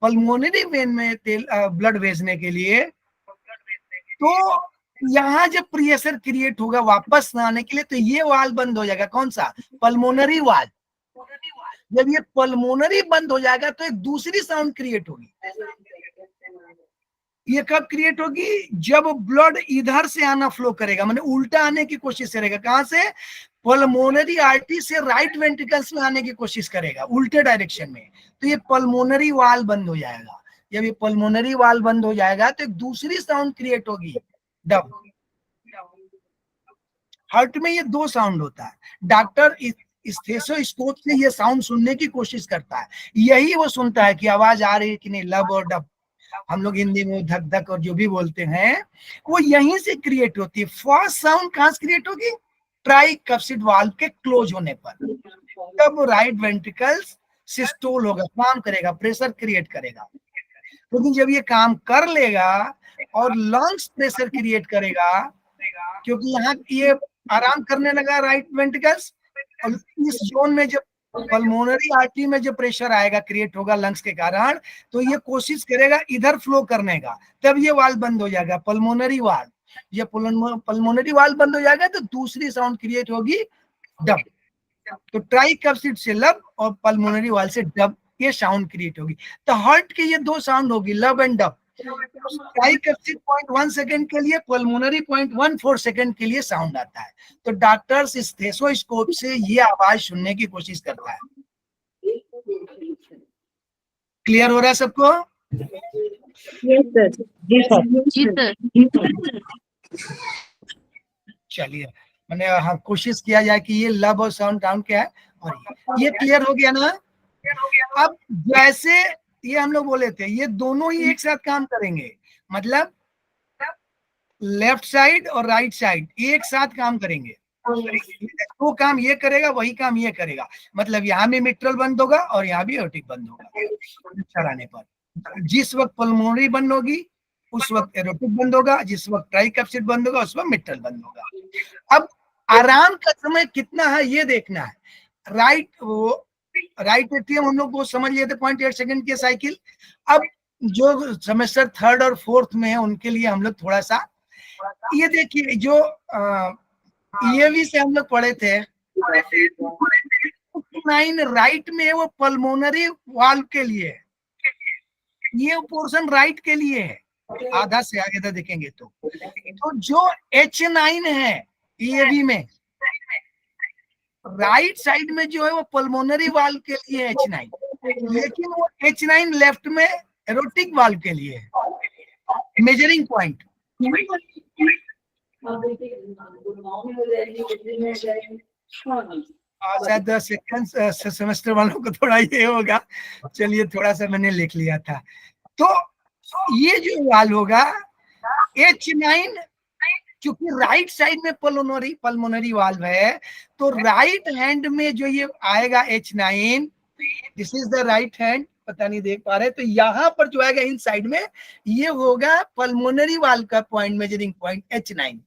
पल्मोनरी वेन में ब्लड भेजने के लिए, तो यहां जब प्रेशर क्रिएट होगा वापस न आने के लिए, तो ये वाल बंद हो जाएगा। कौन सा? पल्मोनरी वाल। जब ये पल्मोनरी बंद हो जाएगा तो एक दूसरी साउंड क्रिएट होगी। ये कब क्रिएट होगी? जब ब्लड इधर से आना फ्लो करेगा, माने उल्टा आने की कोशिश करेगा। कहां से? पल्मोनरी आर्टरी से राइट वेंट्रिकल्स में आने की कोशिश करेगा, उल्टे डायरेक्शन में। तो ये पल्मोनरी वाल बंद हो जाएगा। जब ये पल्मोनरी वाल बंद हो जाएगा तो एक दूसरी साउंड क्रिएट होगी, डब। हार्ट में ये दो साउंड होता है। डॉक्टर स्टेथोस्कोप से ये साउंड सुनने की कोशिश करता है, यही वो सुनता है कि आवाज आ रही है कि नहीं, लब और डब। हम लोग हिंदी में धक धक और जो भी बोलते हैं वो यहीं से क्रिएट होती है। फर्स्ट साउंड कहां से क्रिएट होगी? ट्राइकप्सिड वाल्व के क्लोज होने पर। तब राइट वेंट्रिकल्स सिस्टोल होगा, काम करेगा, प्रेशर क्रिएट करेगा। लेकिन जब ये काम कर लेगा और लंग्स प्रेशर क्रिएट करेगा, क्योंकि यहाँ ये आराम करने लगा राइट वेंट्रिकल्स, और इस जोन में जब पल्मोनरी आर्टरी में जो प्रेशर आएगा, क्रिएट होगा लंग्स के कारण, तो ये कोशिश करेगा इधर फ्लो करने का, तब ये वाल्व बंद हो जाएगा, पल्मोनरी वाल्व। ये पल्मोनरी वाल्व बंद हो जाएगा तो दूसरी साउंड क्रिएट होगी, डब। तो ट्राइकप्सिड से लब और पल्मोनरी वाल्व से डब, ये साउंड क्रिएट होगी। तो हार्ट के ये दो साउंड होगी, लब एंड डब। ट्राइकप्सिड 0.1 सेकंड के लिए, पल्मोनरी 0.14 सेकंड के लिए साउंड आता है। तो डॉक्टर स्टेथोस्कोप से ये आवाज सुनने की कोशिश करता है। क्लियर हो रहा है सबको? जी सर। चलिए, मैंने कोशिश किया जाए कि ये लब और साउंड क्या है, और ये क्लियर हो गया ना। अब जैसे ये हम लोग बोले थे, ये दोनों ही एक साथ काम करेंगे, मतलब लेफ्ट साइड और राइट साइड एक साथ काम करेंगे। वो काम ये करेगा, वही काम ये करेगा, मतलब यहाँ भी मिट्रल बंद होगा और यहाँ भी एओर्टिक बंद होगा चलाने पर। जिस वक्त पल्मोनरी बंद होगी उस वक्त एरोटिक बंद होगा, जिस वक्त ट्राइकैप्सिड बंद होगा उस वक्त मिट्रल बंद होगा। अब आराम का समय कितना है ये देखना है। राइट एट्रियम हम लोग को समझ लिए थे 0.8 सेकंड की साइकिल। अब जो सेमेस्टर 3rd और 4th में है उनके लिए हम लोग थोड़ा सा ये देखिए, जो ईएवी से हम लोग पढ़े थे 9 राइट में है, वो पल्मोनरी वाल्व के लिए है, ये पोर्शन राइट के लिए है, आधा से आगे तक देखेंगे तो जो H9 है ईएवी में राइट साइड में जो है वो पल्मोनरी वाल्व के लिए है H9, लेकिन वो H9 लेफ्ट में एरोटिक वाल्व के लिए है। मेजरिंग पॉइंट शायद सेकंड सेमेस्टर वालों को थोड़ा ये होगा, चलिए थोड़ा सा मैंने लिख लिया था। तो ये जो वाल्व होगा H9, क्योंकि राइट साइड में पल्मोनरी वाल्व है, तो राइट हैंड में जो ये आएगा H9, this is the right hand, पता नहीं देख पा रहे, तो यहाँ पर जो आएगा इन साइड में ये होगा पल्मोनरी वाल्व का पॉइंट, मेजरिंग पॉइंट H9,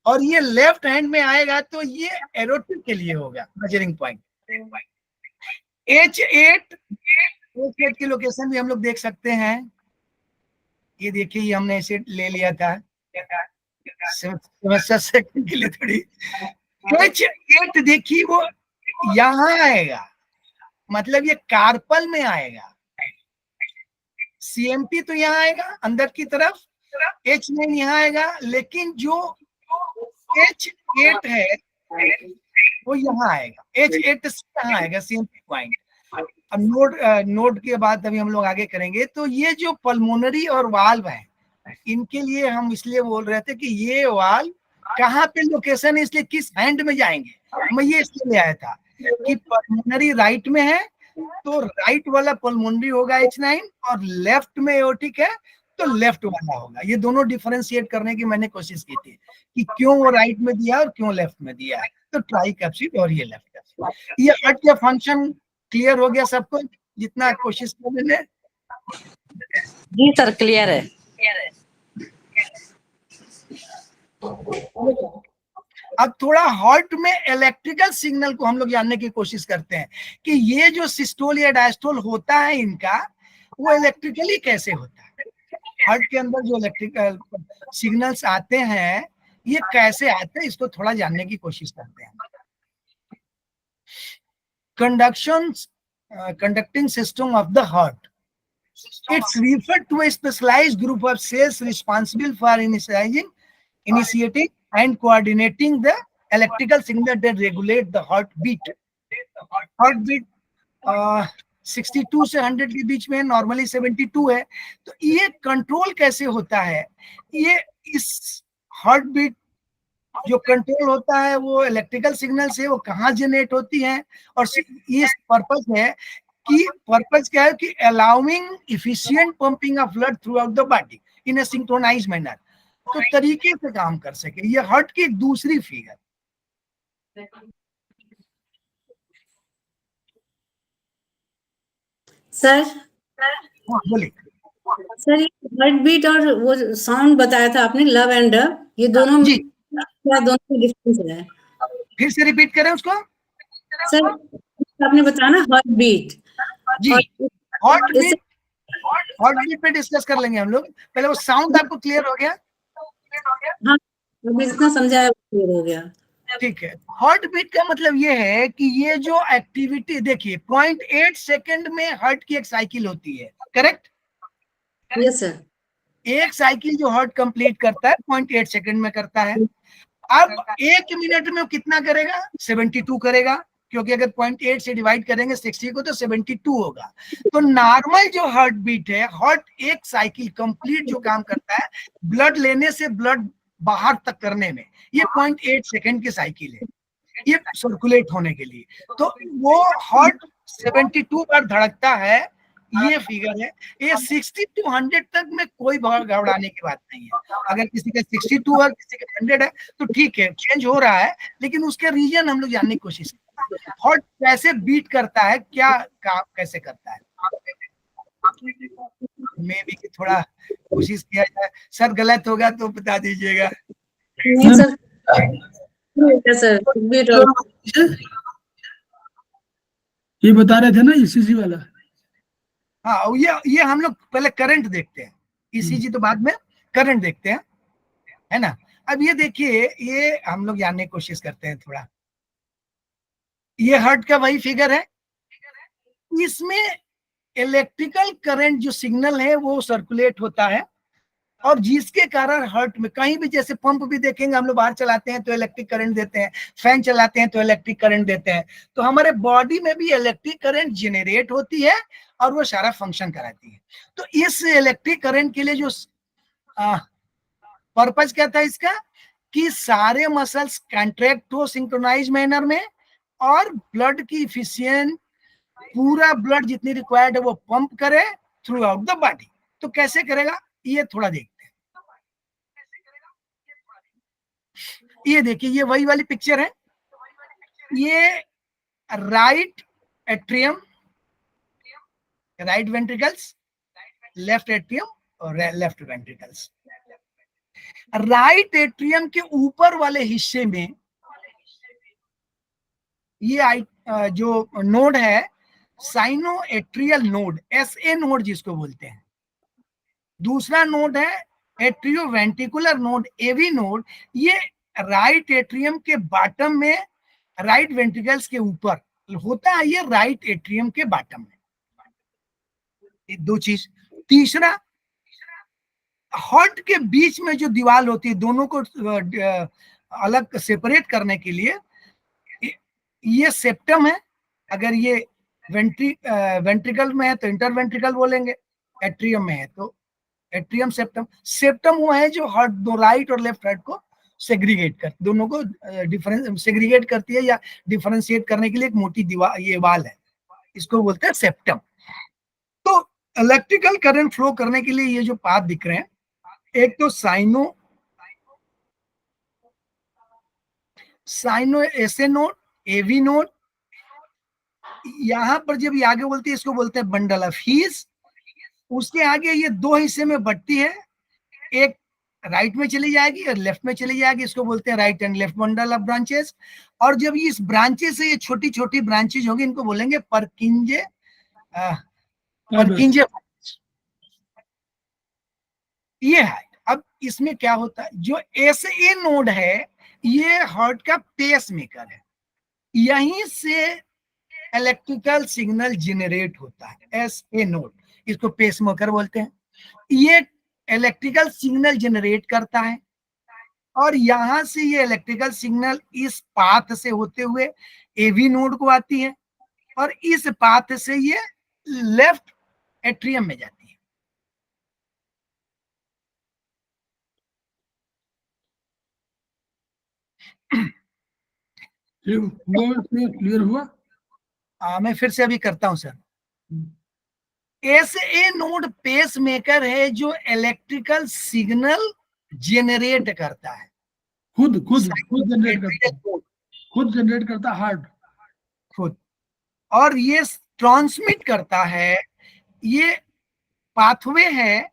और ये लेफ्ट हैंड में आएगा तो ये एरोटिक के लिए होगा मेजरिंग पॉइंट। H8 की लोकेशन भी हम लोग देख सकते हैं, ये देखिए ये हमने इसे ले लिया था समस्या सेकंड के लिए थोड़ी। H8 देखिए वो यहाँ आएगा, मतलब ये कार्पल में आएगा, CMP तो यहाँ आएगा अंदर की तरफ, H9 यहाँ आएगा, लेकिन जो H8 है वो यहाँ आएगा, H8 से यहाँ आएगा CMP पॉइंट। अब नोड के बाद अभी हम लोग आगे करेंगे। तो ये जो पल्मोनरी और वाल्व है इनके लिए हम इसलिए बोल रहे थे कि ये वाल्व कहाँ पे लोकेशन है, इसलिए किस हैंड में जाएंगे, मैं ये इसलिए ले आया था कि पल्मोनरी राइट में है तो राइट वाला पल्मोनरी होगा H9, और लेफ्ट में एओर्टिक है तो लेफ्ट वाला होगा। ये दोनों डिफरेंशिएट करने की मैंने कोशिश की थी कि क्यों वो राइट में दिया और क्यों लेफ्ट में दिया है, तो ट्राइकैप्सिड और ये लेफ्ट कैप्सिड। ये हर्ट का फंक्शन क्लियर हो गया सबको, जितना कोशिश कर मैंने? जी सर क्लियर है। अब थोड़ा हार्ट में इलेक्ट्रिकल सिग्नल को हम लोग जानने की कोशिश करते हैं कि ये जो सिस्टोल या डायस्टोल होता है इनका, वो इलेक्ट्रिकली कैसे होता है। हार्ट के अंदर जो इलेक्ट्रिकल सिग्नल्स आते हैं ये कैसे आते हैं, इसको थोड़ा जानने की कोशिश करते हैं। Conducting system of the heart. It's referred to a specialized group of cells responsible for initiating and coordinating the electrical signal that regulate the heartbeat. Heartbeat 62 से 100 के बीच में, नॉर्मली 72 है। तो ये कंट्रोल कैसे होता है, ये इस हार्टबीट जो कंट्रोल होता है वो इलेक्ट्रिकल सिग्नल से, वो कहाँ जनरेट होती है, और ये पर्पस है कि पर्पस क्या है कि allowing efficient pumping of blood throughout the body in a synchronise manner, तो तरीके से काम कर सके। ये हार्ट की एक दूसरी फिगर। सर बोलिए सर, ये हार्ट बीट और वो साउंड बताया था आपने, लव एंड डव, ये दोनों जी, क्या दोनों में डिफरेंस है? फिर से रिपीट करें उसको। सर आपने बताया ना हार्ट बीट जी, हार्ट बीट पे डिस्कस कर लेंगे हम लोग, पहले वो साउंड आपको क्लियर हो गया? हाँ, मैं जितना समझा है क्लियर हो गया। ठीक है। हार्ट बीट का मतलब ये है कि ये जो एक्टिविटी देखिए 0.8 सेकंड में हार्ट की एक साइकिल होती है, करेक्ट? Yes sir. एक साइकिल जो हार्ट कंप्लीट करता है 0.8 सेकंड में करता है। अब 1 मिनट में वो कितना करेगा? 72 करेगा, क्योंकि अगर 0.8 से डिवाइड करेंगे 60 को तो 72 होगा। तो नॉर्मल जो हार्ट बीट है, हार्ट एक साइकिल कंप्लीट जो काम करता है ब्लड लेने से ब्लड बाहर तक करने में, ये 0.8 सेकंड की साइकिल है। ये सर्कुलेट होने के लिए। तो वो हार्ट 72 बार धड़कता है, ये फिगर है। ये 60 to 100 तक में कोई घबराने की बात नहीं है। अगर किसी का 62 है, किसी का 100 है, तो ठीक है, चेंज हो रहा है, लेकिन उसके रीजन हम लोग जानने की कोशिश करते हैं। हार्ट कैसे बीट करता है, क्या काम कैसे करता है, मैं भी थोड़ा कोशिश किया जाए। सर गलत होगा तो बता दीजिएगा। नहीं सर, ठीक है सर, बीट हो। ये बता रहे थे ना ईसीजी वाला। हाँ, ये हम लोग पहले करंट देखते हैं, ईसीजी तो बाद में, करंट देखते हैं, है ना। अब ये देखिए, ये हम लोग जानने की कोशिश करते हैं थोड़ा। ये हार्ट का वही फिगर है, इसमें इलेक्ट्रिकल करंट जो सिग्नल है वो सर्कुलेट होता है, और जिसके कारण हार्ट में कहीं भी, जैसे पंप भी देखेंगे हम लोग, बाहर चलाते हैं तो इलेक्ट्रिक करंट देते हैं, फैन चलाते हैं तो इलेक्ट्रिक करंट देते हैं, तो हमारे बॉडी में भी इलेक्ट्रिक करंट जनरेट होती है और वो सारा फंक्शन कराती है। तो इस इलेक्ट्रिक करंट के लिए जो पर्पज क्या था इसका, कि सारे मसल्स कंट्रैक्ट हो सिंक्रोनाइज मैनर में, और ब्लड की इफिशिएंट, पूरा ब्लड जितनी रिक्वायर्ड है वो पंप करे थ्रू आउट द बॉडी। तो कैसे करेगा ये थोड़ा देखते हैं। ये देखिए, ये वही वाली पिक्चर है, ये right atrium, right ventricles, left atrium और लेफ्ट वेंट्रिकल्स। राइट एट्रियम के ऊपर वाले हिस्से में ये जो नोड है, sino atrial node, SA node जिसको बोलते हैं। दूसरा नोड है atrio ventricular node, AV node. ये राइट एट्रियम के बॉटम में, राइट वेंट्रिकल्स के ऊपर होता है, ये राइट एट्रियम के बॉटम में। ये दो चीज। तीसरा, हार्ट के बीच में जो दीवार होती है, दोनों को अलग सेपरेट करने के लिए, ये सेप्टम है। अगर ये वेंट्रिकल में है तो इंटरवेंट्रिकल बोलेंगे, एट्रियम में है तो एट्रियम सेप्टम। सेप्टम वो है जो हार्ट, दो राइट और लेफ्ट हार्ट को सेग्रीगेट कर, दोनों को सेग्रीगेट करती है, या डिफरेंशिएट करने के लिए एक मोटी दीवार, ये वाल है, इसको बोलते हैं सेप्टम। तो इलेक्ट्रिकल करंट फ्लो करने के लिए ये जो पाथ दिख रहे हैं, एक तो sino SA node, AV node, यहां पर जब ये आगे बोलती है इसको बोलते हैं बंडल ऑफ हीज। उसके आगे ये दो हिस्से में बढ़ती है, एक राइट में चली जाएगी और लेफ्ट में चली जाएगी, इसको बोलते हैं right and left bundle of branches. और जब ये इस ब्रांचेस से ये छोटी छोटी ब्रांचेज होगी, इनको बोलेंगे परकिंजे, परकिंजे। ये है। अब इसमें क्या होता है, जो एसए नोड है ये हार्ट का पेस मेकर है, यहीं से इलेक्ट्रिकल सिग्नल जनरेट होता है। एसए नोड, इसको पेस मेकर बोलते हैं। ये इलेक्ट्रिकल सिग्नल जनरेट करता है, और यहां से ये इलेक्ट्रिकल सिग्नल इस पाथ से होते हुए एवी नोड को आती है, और इस पाथ से ये लेफ्ट एट्रियम में जाती है। क्लियर हुआ? मैं फिर से अभी करता हूं sir. SA node pacemaker है जो इलेक्ट्रिकल सिग्नल जनरेट करता है, खुद जनरेट करता हार्ट खुद, और ये ट्रांसमिट करता है। ये पाथवे है,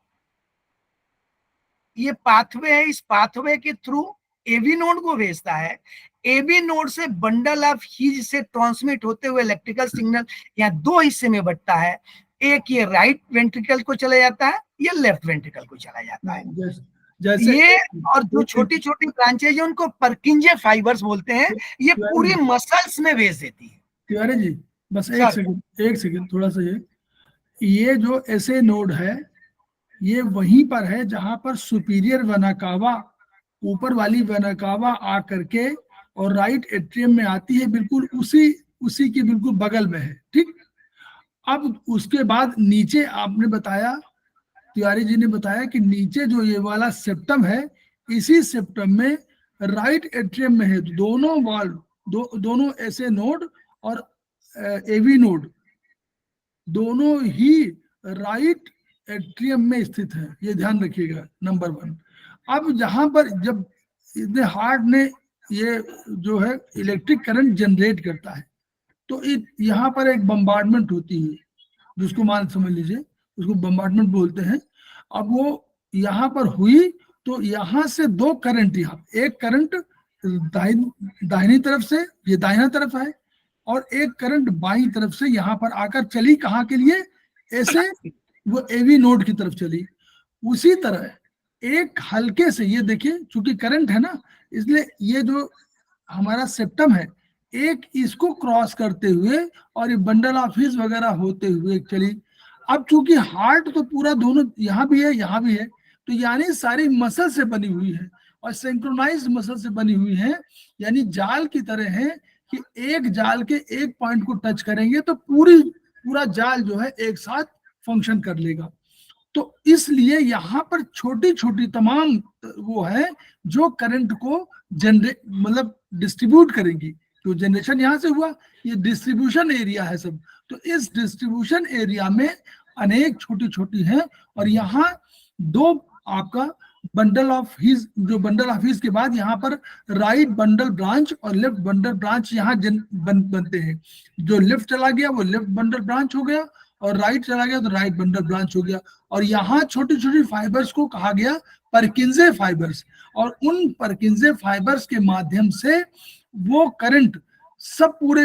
ये पाथवे है, इस पाथवे के थ्रू एवी नोड को भेजता है। एवी नोड से बंडल ऑफ हीज से ट्रांसमिट होते हुए इलेक्ट्रिकल सिग्नल यहाँ दो हिस्से में बढ़ता है, एक ये राइट वेंट्रिकल को चला जाता है, ये लेफ्ट वेंट्रिकल को चला जाता है। जैसे ये और जो छोटी छोटी ब्रांचेज है उनको परकिंजे फाइबर्स बोलते हैं, ये पूरी मसल्स में भेज देती है। तिवारी जी बस एक सेकंड थोड़ा सा, ये जो एसए नोड है ये वहीं पर है जहां पर सुपीरियर वेना कावा, ऊपर वाली वेना कावा आ करके और राइट एट्रियम में आती है, बिल्कुल उसी के बिल्कुल बगल में है, ठीक। अब उसके बाद नीचे आपने बताया, तिवारी जी ने बताया कि नीचे जो ये वाला सेप्टम है, इसी सेप्टम में राइट एट्रियम में है, दोनों वाल्व दोनों ऐसे नोड और एवी नोड दोनों ही राइट एट्रियम में स्थित है, ये ध्यान रखिएगा, नंबर 1। अब जहां पर जब इतने हार्ट ने ये जो है इलेक्ट्रिक करंट जनरेट करता है, तो यहाँ पर एक बम्बार्डमेंट होती है, जिसको मान समझ लीजिए, उसको बम्बार्डमेंट बोलते हैं। अब वो यहाँ पर हुई तो यहाँ से 2 करंट, यहाँ एक करंट दाहिनी तरफ से, ये दाहिना तरफ है, और एक करंट बाईं तरफ से यहाँ पर आकर चली, कहाँ के लिए, ऐसे वो एवी नोड की तरफ चली। उसी तरह एक हल्के से, ये देखिए चूंकि करंट है ना, इसलिए ये जो हमारा सेप्टम है, एक इसको क्रॉस करते हुए और ये बंडल ऑफ हिज वगैरह होते हुए चली। अब चूंकि हार्ट तो पूरा दोनों यहाँ भी है यहाँ भी है, तो यानी सारी मसल से बनी हुई है और सिंक्रोनाइज्ड मसल से बनी हुई है, यानी जाल की तरह है कि एक जाल के एक पॉइंट को टच करेंगे तो पूरा जाल जो है एक साथ फंक्शन कर लेगा। तो इसलिए यहाँ पर छोटी छोटी तमाम वो है जो करंट को जनरेट, मतलब डिस्ट्रीब्यूट करेंगी। तो जनरेशन यहाँ से हुआ, ये डिस्ट्रीब्यूशन एरिया है सब। तो इस डिस्ट्रीब्यूशन एरिया में अनेक छोटी छोटी हैं, और यहाँ 2 आपका बंडल ऑफ हिज, जो बंडल ऑफ हिज के बाद यहाँ पर राइट बंडल ब्रांच और लेफ्ट बंडल ब्रांच यहाँ बनते हैं। जो लेफ्ट चला गया वो लेफ्ट बंडल ब्रांच हो गया, और राइट चला गया तो राइट बंडल ब्रांच हो गया। और यहाँ छोटी छोटी फाइबर्स को कहा गया परकिंजे फाइबर्स, और उन परकिंजे फाइबर्स के माध्यम से वो करंट सब पूरे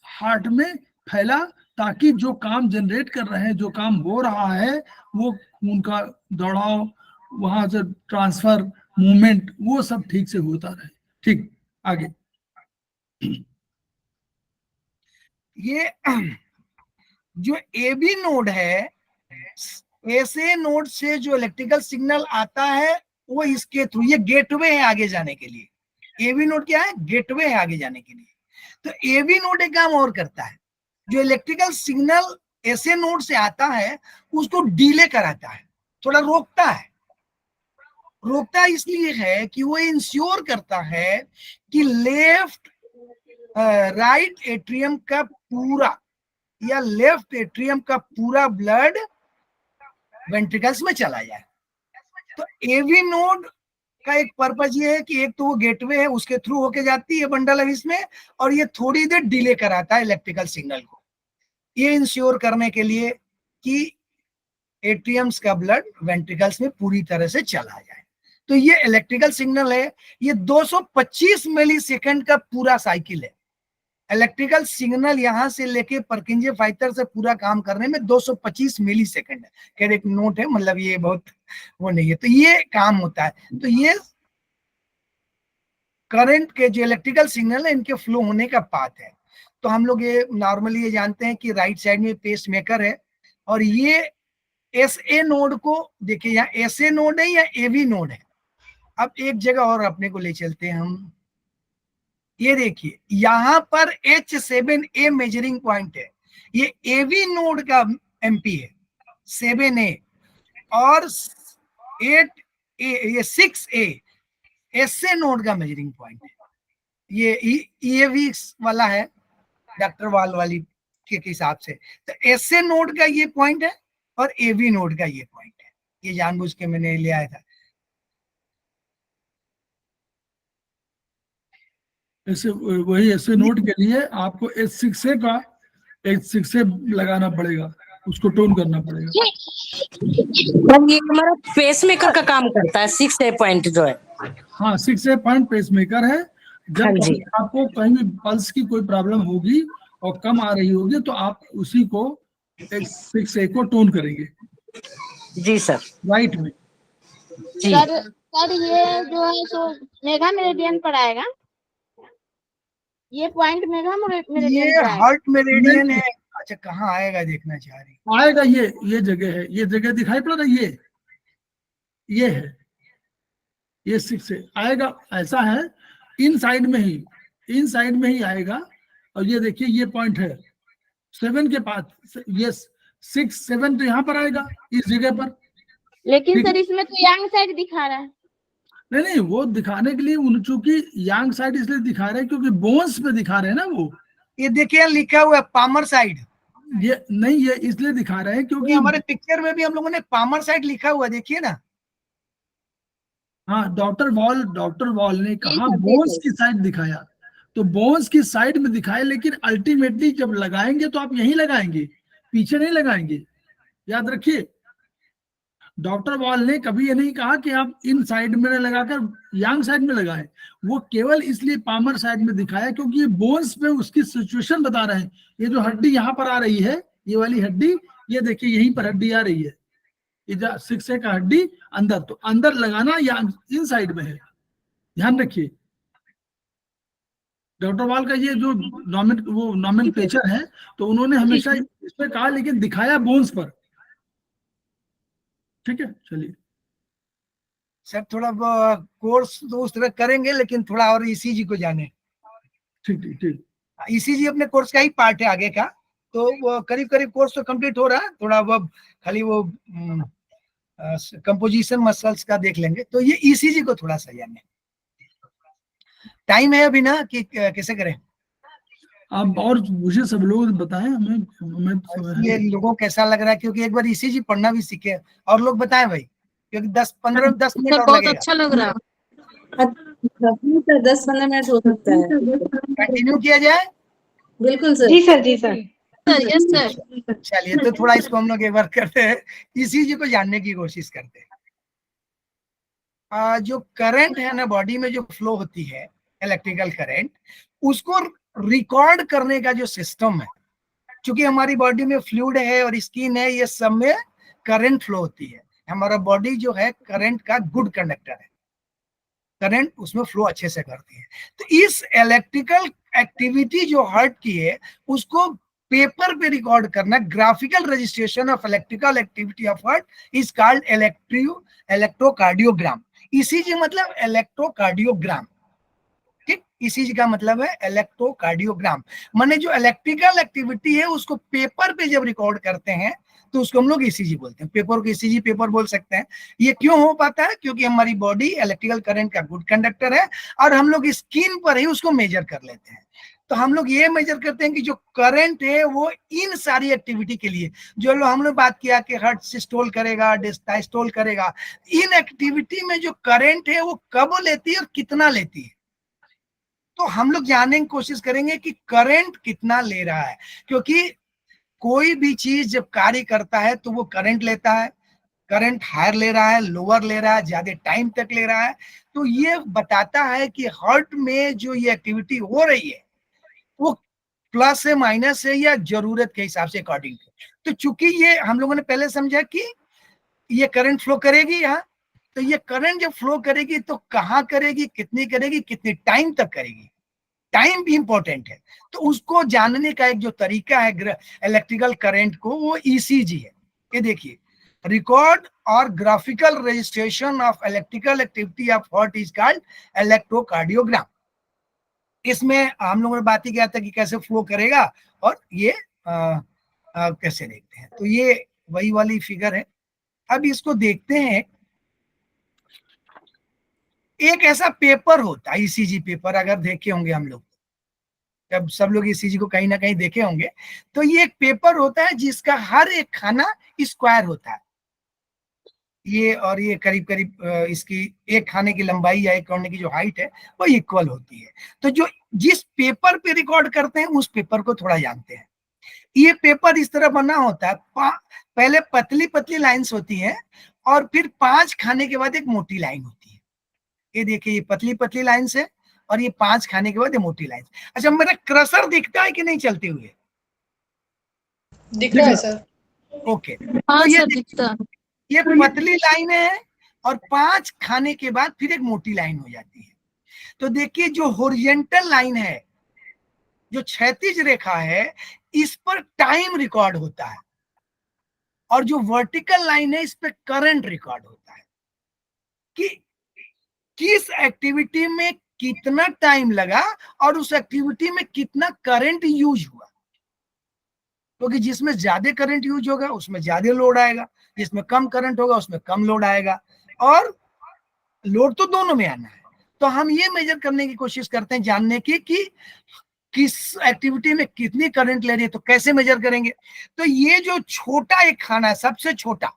हार्ट में फैला, ताकि जो काम जनरेट कर रहे हैं, जो काम हो रहा है, वो खून का दौड़ाव, वहां से ट्रांसफर, मूवमेंट, वो सब ठीक से होता रहे। ठीक, आगे। ये जो एबी नोड है, ऐसे नोड से जो इलेक्ट्रिकल सिग्नल आता है वो इसके थ्रू, ये गेटवे है आगे जाने के लिए। एबी नोड क्या है? गेटवे है आगे जाने के लिए। तो एबी नोड एक काम और करता है, जो इलेक्ट्रिकल सिग्नल ऐसे नोड से आता है उसको डिले कराता है, थोड़ा रोकता है। रोकता इसलिए है कि वो इंश्योर करता है कि लेफ्ट राइट एट्रियम का पूरा या लेफ्ट एट्रियम का पूरा ब्लड वेंट्रिकल्स में चला जाए। तो एवी नोड का एक पर्पज ये है कि एक तो वो गेटवे है, उसके थ्रू होके जाती है बंडल है इसमें, और ये थोड़ी देर डिले कराता है इलेक्ट्रिकल सिग्नल को, ये इंश्योर करने के लिए कि एट्रियम्स का ब्लड वेंट्रिकल्स में पूरी तरह से चला जाए। तो ये इलेक्ट्रिकल सिग्नल है, ये 225 मिलीसेकंड का पूरा साइकिल है। इलेक्ट्रिकल सिग्नल यहां से लेके परकिंजे फाइटर से पूरा काम करने में 225 मिलीसेकंड है। खैर एक नोट है, मतलब ये बहुत वो नहीं है, तो ये काम होता है। तो ये करंट के जो इलेक्ट्रिकल सिग्नल है, इनके फ्लो होने का पाथ है। तो हम लोग ये नॉर्मली ये जानते हैं कि राइट साइड में पेस मेकर है, और ये एस ए नोड को देखिए, यहाँ एस ए नोड है या एवी नोड है। अब एक जगह और अपने को ले चलते हैं हम, ये देखिए यहां पर H7A मेजरिंग पॉइंट है, ये एवी नोड का एमपी है 7A, और 8A ये 6A एसए नोड का मेजरिंग पॉइंट है। ये ईएवी वाला है डॉक्टर वाल वाली के हिसाब से। तो एसए नोड का ये पॉइंट है और एवी नोड का ये पॉइंट है, ये जानबूझ के मैंने ले आया था। ऐसे वही ऐसे नोट के लिए आपको H6A का H6A लगाना पड़ेगा, उसको टोन करना पड़ेगा। और ये हमारा पेसमेकर का काम करता है 6A पॉइंट जो है। हाँ, 6A पॉइंट पेसमेकर है। जब हाँ जी। आपको कहीं भी पल्स की कोई प्रॉब्लम होगी और कम आ रही होगी, तो आप उसी को 6A को टोन करेंगे। जी सर। राइट में जी। सर ये जो है सो मेगा मेरिडियन पर आएगा, ये पॉइंट मेगा मेरिडियन ये पर आएगा। हार्ट मेरिडियन है। अच्छा कहाँ आएगा देखना चाह रही? आएगा, ये जगह है, ये जगह दिखाई पड़ रही है, ये है, ये 6A आएगा। ऐसा है इन साइड में ही आएगा। और ये देखिए ये पॉइंट है 7 के पास, ये 6 7 तो यहाँ पर आएगा इस जगह पर। लेकिन ठीक सर इसमें तो यंग साइड दिखा रहा है। नहीं नहीं, वो दिखाने के लिए चूंकि यांग साइड इसलिए दिखा रहे हैं क्योंकि बोन्स पे दिखा रहे हैं ना वो। ये देखिए लिखा हुआ है पामर साइड, ये नहीं, ये इसलिए दिखा रहे हैं क्योंकि हमारे पिक्चर में भी हम लोगों ने पामर साइड लिखा हुआ, देखिए ना। हाँ, डॉक्टर वॉल ने कहा ठीक है, बोन्स ठीक है। की साइड दिखाया, तो बोन्स की साइड में दिखाया, लेकिन अल्टीमेटली जब लगाएंगे तो आप यहीं लगाएंगे, पीछे नहीं लगाएंगे, याद रखिए। डॉक्टर वॉल ने कभी ये नहीं कहा कि आप इन साइड में लगाकर यांग साइड में लगाएं, वो केवल इसलिए पामर साइड में दिखाया क्योंकि ये बोन्स पे उसकी सिचुएशन बता रहे हैं। ये जो हड्डी यहाँ पर आ रही है, ये वाली हड्डी, ये देखिए यहीं पर हड्डी आ रही है, ये जो 6A का हड्डी अंदर, तो अंदर लगाना या इन साइड में है, ध्यान रखिए। डॉक्टर वॉल का ये जो नॉमेनक्लेचर है, तो उन्होंने हमेशा इस पे कहा, लेकिन दिखाया बोन्स पर। ठीक है, चलिए। सर थोड़ा कोर्स तो उस तरह करेंगे, लेकिन थोड़ा और ईसीजी को जाने। ठीक ठीक ठीक। ईसीजी अपने कोर्स का ही पार्ट है आगे का, तो वो करीब करीब कोर्स तो कंप्लीट हो रहा है, थोड़ा वो खाली वो कंपोजिशन मसल्स का देख लेंगे। तो ये ईसीजी को थोड़ा सा जाने। टाइम है अभी ना कि कैसे करें? आप और मुझे सब लोग बताएं, हमें तो ये लोगों को कैसा लग रहा है, क्योंकि एक बार ईसीजी पढ़ना भी सीखे, और लोग बताएं भाई, क्योंकि 10 मिनट और बहुत लगेगा। अच्छा लग रहा है। 10-15 मिनट हो सकता है। कंटिन्यू किया जाए। बिल्कुल सर। जी सर, जी सर। Yes sir. चलिए, तो थोड़ा इसको हम लोग एक बार करते हैं, ईसीजी को जानने की कोशिश करते हैं। जो करंट है ना बॉडी में, जो फ्लो होती है इलेक्ट्रिकल करंट, उसको रिकॉर्ड करने का जो सिस्टम है, क्योंकि हमारी बॉडी में फ्लूइड है और स्किन है, ये सब में करंट फ्लो होती है। हमारा बॉडी जो है करंट का गुड कंडक्टर है, करंट उसमें फ्लो अच्छे से करती है। तो इस इलेक्ट्रिकल एक्टिविटी जो हार्ट की है, उसको पेपर पे रिकॉर्ड करना, graphical registration of electrical activity of heart is called electrocardiogram. ECG मतलब इलेक्ट्रोकार्डियोग्राम, ठीक। ईसीजी का मतलब है इलेक्ट्रोकार्डियोग्राम, माने जो इलेक्ट्रिकल एक्टिविटी है उसको पेपर पे जब रिकॉर्ड करते हैं तो उसको हम लोग ईसीजी बोलते हैं। पेपर को ईसीजी पेपर बोल सकते हैं। ये क्यों हो पाता है? क्योंकि हमारी बॉडी इलेक्ट्रिकल करंट का गुड कंडक्टर है, और हम लोग स्किन पर ही उसको मेजर कर लेते हैं। तो हम लोग ये मेजर करते हैं कि जो करंट है वो इन सारी एक्टिविटी के लिए, जो हम लोग बात किया कि हार्ट सिस्टोल करेगा, डायस्टोल करेगा, इन एक्टिविटी में जो करंट है वो कब लेती है और कितना लेती है। तो हम लोग जानने की कोशिश करेंगे कि करंट कितना ले रहा है, क्योंकि कोई भी चीज जब कार्य करता है तो वो करंट लेता है। करंट हायर ले रहा है, लोअर ले रहा है, ज्यादा टाइम तक ले रहा है, तो ये बताता है कि हार्ट में जो ये एक्टिविटी हो रही है वो प्लस है, माइनस है, या जरूरत के हिसाब से अकॉर्डिंग टू। तो चूंकि ये हम लोगों ने पहले समझा कि ये करंट फ्लो करेगी यहाँ, तो ये करंट जब फ्लो करेगी तो कहाँ करेगी, कितने टाइम तक करेगी, टाइम भी इंपॉर्टेंट है। तो उसको जानने का एक जो तरीका है इलेक्ट्रिकल करंट को, वो ईसीजी है। ये देखिए, रिकॉर्ड और graphical registration of electrical activity of heart is called electrocardiogram. इसमें हम लोगों ने बात ही किया था कि कैसे फ्लो करेगा, और ये कैसे देखते हैं। तो ये वही वाली फिगर है। अब इसको देखते हैं। एक ऐसा पेपर होता है ईसीजी पेपर, अगर देखे होंगे हम लोग, जब सब लोग ईसीजी को कहीं ना कहीं देखे होंगे, तो ये एक पेपर होता है जिसका हर एक खाना स्क्वायर होता है। ये और ये करीब करीब इसकी एक खाने की लंबाई या एक कोने की जो हाइट है वो इक्वल होती है। तो जो जिस पेपर पे रिकॉर्ड करते हैं उस पेपर को थोड़ा जानते हैं। ये पेपर इस तरह बना होता है, पहले पतली पतली लाइंस होती हैं, और फिर 5 खाने के बाद एक मोटी लाइन होती है। ये देखिए, ये पतली पतली लाइंस है, और ये 5 खाने के बाद ये मोटी लाइन। अच्छा, मेरा क्रशर दिखता है कि नहीं चलते हुए? दिख रहा है सर। ओके, हाँ तो सर, दिखता। ये पतली लाइन है, और 5 खाने के बाद फिर एक मोटी लाइन हो जाती है। तो देखिए, जो हॉरिजॉन्टल लाइन है, जो क्षैतिज रेखा है, इस पर टाइम रिकॉर्ड होता है, और जो वर्टिकल लाइन है इस पे करंट रिकॉर्ड होता है कि किस एक्टिविटी में कितना टाइम लगा और उस एक्टिविटी में कितना करंट यूज हुआ। क्योंकि जिसमें ज्यादा करंट यूज होगा उसमें ज्यादा लोड आएगा, जिसमें कम करंट होगा उसमें कम लोड आएगा। और लोड तो दोनों में आना है। तो हम ये मेजर करने की कोशिश करते हैं, जानने की कि किस एक्टिविटी में कितनी करंट ले रही है। तो कैसे मेजर करेंगे? तो ये जो छोटा एक खाना है, सबसे छोटा,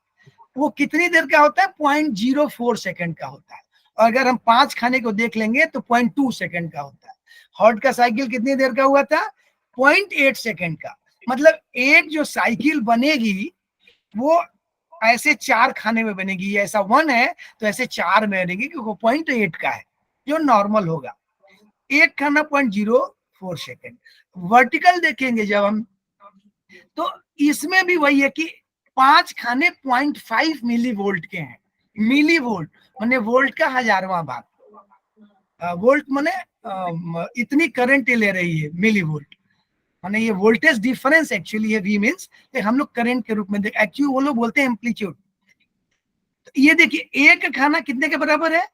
वो कितनी देर का होता है? 0.04 सेकंड का होता है। और अगर हम 5 खाने को देख लेंगे तो 0.2 सेकंड का होता है। हॉट का साइकिल कितनी देर का हुआ था? 0.8 सेकंड का। मतलब एक जो साइकिल बनेगी वो ऐसे 4 खाने में बनेगी। ऐसा 1 है तो ऐसे 4 में बनेगी, क्योंकि 0.8 का है जो नॉर्मल होगा। एक खाना 0.04 सेकंड। वर्टिकल देखेंगे जब हम, तो इसमें भी वही है कि 5 खाने 0.5 मिली वोल्ट के हैं। मिली वोल्ट माने वोल्ट का 1000वां भाग। वोल्ट माने इतनी करंट ले रही है, मिली वोल्ट माने ये वोल्टेज डिफरेंस एक्चुअली है। वी मींस हम लोग करंट के रूप में देख, एक्चुअली वो लोग बोलते हैं एम्पलीट्यूड। तो ये देखिए एक खाना कितने के बराबर है?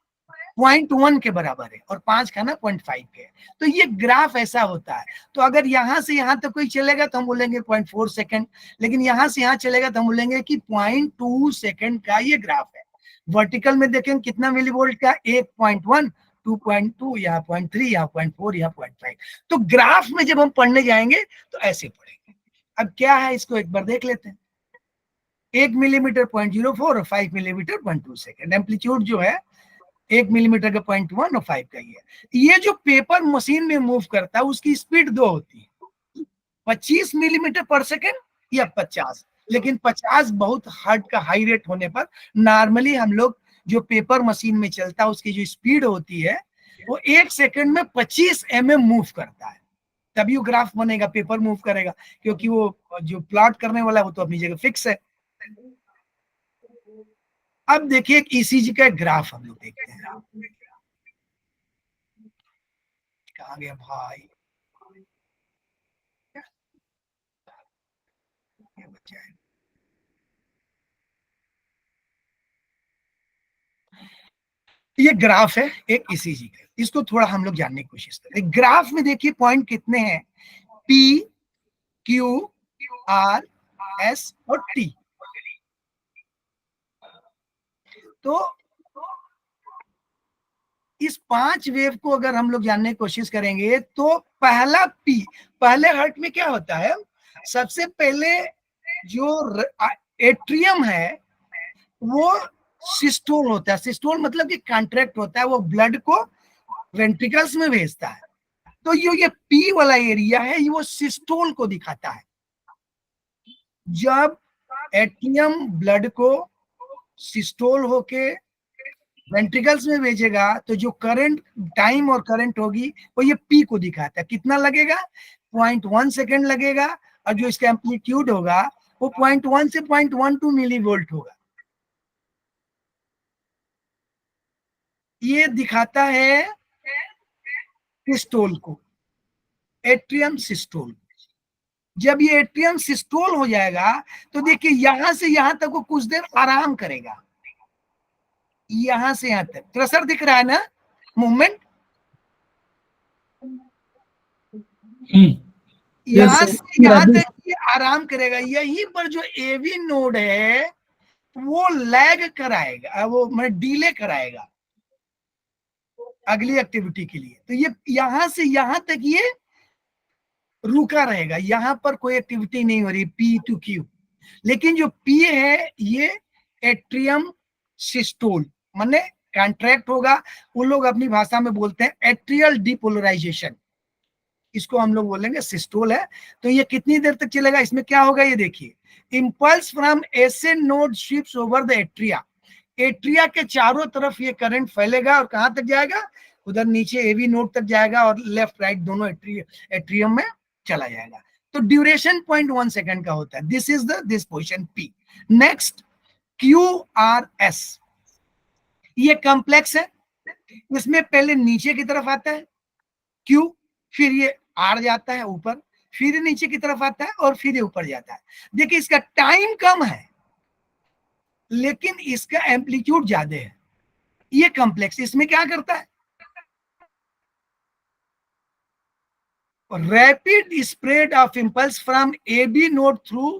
0.1 के बराबर है, और 5 खाना 0.5 के है। तो ये ग्राफ ऐसा होता है। तो अगर यहां से यहां तक कोई चलेगा तो हम बोलेंगे 0.4 सेकंड, लेकिन यहां से यहां चलेगा तो हम बोलेंगे कि 0.2 सेकंड का ये ग्राफ है। वर्टिकल में देखेंगे कितना मिली वोल्ट का? 1.1, 2.2, यहाँ 0.3, यहाँ 0.4, यहाँ 0.5। तो ग्राफ में जब हम पढ़ने जाएंगे तो ऐसे पढ़ेंगे। अब क्या है इसको एक बार देख लेते हैं। 1 मिलीमीटर 0.04 और 5 मिलीमीटर 0.2 सेकंड। एम्पलीट्यूड जो है 1 मिलीमीटर का 0.1 और 5 का ही है। ये जो पेपर मशीन में मूव करता है उसकी स्पीड 2 होती है, 25 मिलीमीटर पर सेकंड या 50। लेकिन 50 बहुत हार्ड का हाई रेट होने पर नॉर्मली हम लोग जो पेपर मशीन में चलता है उसकी जो स्पीड होती है वो 1 सेकंड में 25 mm मूव करता है। तभी वो ग्राफ बनेगा, पेपर मूव करेगा, क्योंकि वो जो प्लॉट करने वाला है वो तो अपनी जगह फिक्स है। अब देखिए एक ईसीजी का ग्राफ हम लोग देखते हैं। कहाँ गया भाई? ये बच्चा है। ये ग्राफ है एक ईसीजी का, इसको थोड़ा हम लोग जानने की कोशिश करें। ग्राफ में देखिए पॉइंट कितने हैं? पी, क्यू, आर, एस और टी। तो इस 5 वेव को अगर हम लोग जानने की कोशिश करेंगे तो पहला पी, पहले हर्ट में क्या होता है? सबसे पहले जो एट्रियम है वो सिस्टोल होता है। सिस्टोल मतलब कि कॉन्ट्रैक्ट होता है, वो ब्लड को वेंट्रिकल्स में भेजता है। तो ये पी वाला एरिया है, ये वो सिस्टोल को दिखाता है। जब एट्रियम ब्लड को सिस्टोल होके वेंट्रिकल्स में भेजेगा तो जो करंट टाइम और करंट होगी वो ये पी को दिखाता है। कितना लगेगा? 0.1 सेकंड लगेगा, और जो इसका एम्पलीट्यूड होगा वो 0.1 से 0.12 मिली वोल्ट होगा। ये दिखाता है सिस्टोल को, एट्रियम सिस्टोल। जब ये एट्रियम सिस्टोल हो जाएगा तो देखिए यहां से यहां तक वो कुछ देर आराम करेगा। यहां से यहां तक प्रेशर दिख रहा है ना, मूवमेंट। यहां से यहां तक ये आराम करेगा। यहीं पर जो एवी नोड है वो लैग कराएगा, वो मतलब डिले कराएगा अगली एक्टिविटी के लिए। तो ये यहां से यहां तक ये रुका रहेगा, यहां पर कोई एक्टिविटी नहीं हो रही पी टू क्यू। लेकिन जो पी है ये एट्रियम सिस्टोल माने कॉन्ट्रैक्ट होगा। उन लोग अपनी भाषा में बोलते हैं एट्रियल डिपोलराइजेशन, इसको हम लोग बोलेंगे सिस्टोल है। तो ये कितनी देर तक चलेगा? इसमें क्या होगा ये देखिए, impulse from essay node shifts over the atria. Atria के चारों तरफ ये करंट फैलेगा और कहां तक जाएगा? उधर नीचे एवी नोड तक जाएगा और लेफ्ट राइट दोनों एट्रियम में चला जाएगा। तो ड्यूरेशन 0.1 सेकंड का होता है। This is this position P. Next Q R S, ये कॉम्प्लेक्स है। इसमें पहले नीचे की तरफ आता है क्यू, फिर ये आर जाता है ऊपर, फिर नीचे की तरफ आता है और फिर ये ऊपर जाता है। देखिए इसका टाइम कम है लेकिन इसका एम्पलीट्यूड ज्यादा है। ये कॉम्प्लेक्स इसमें क्या करता है? Rapid spread of impulse from AB node through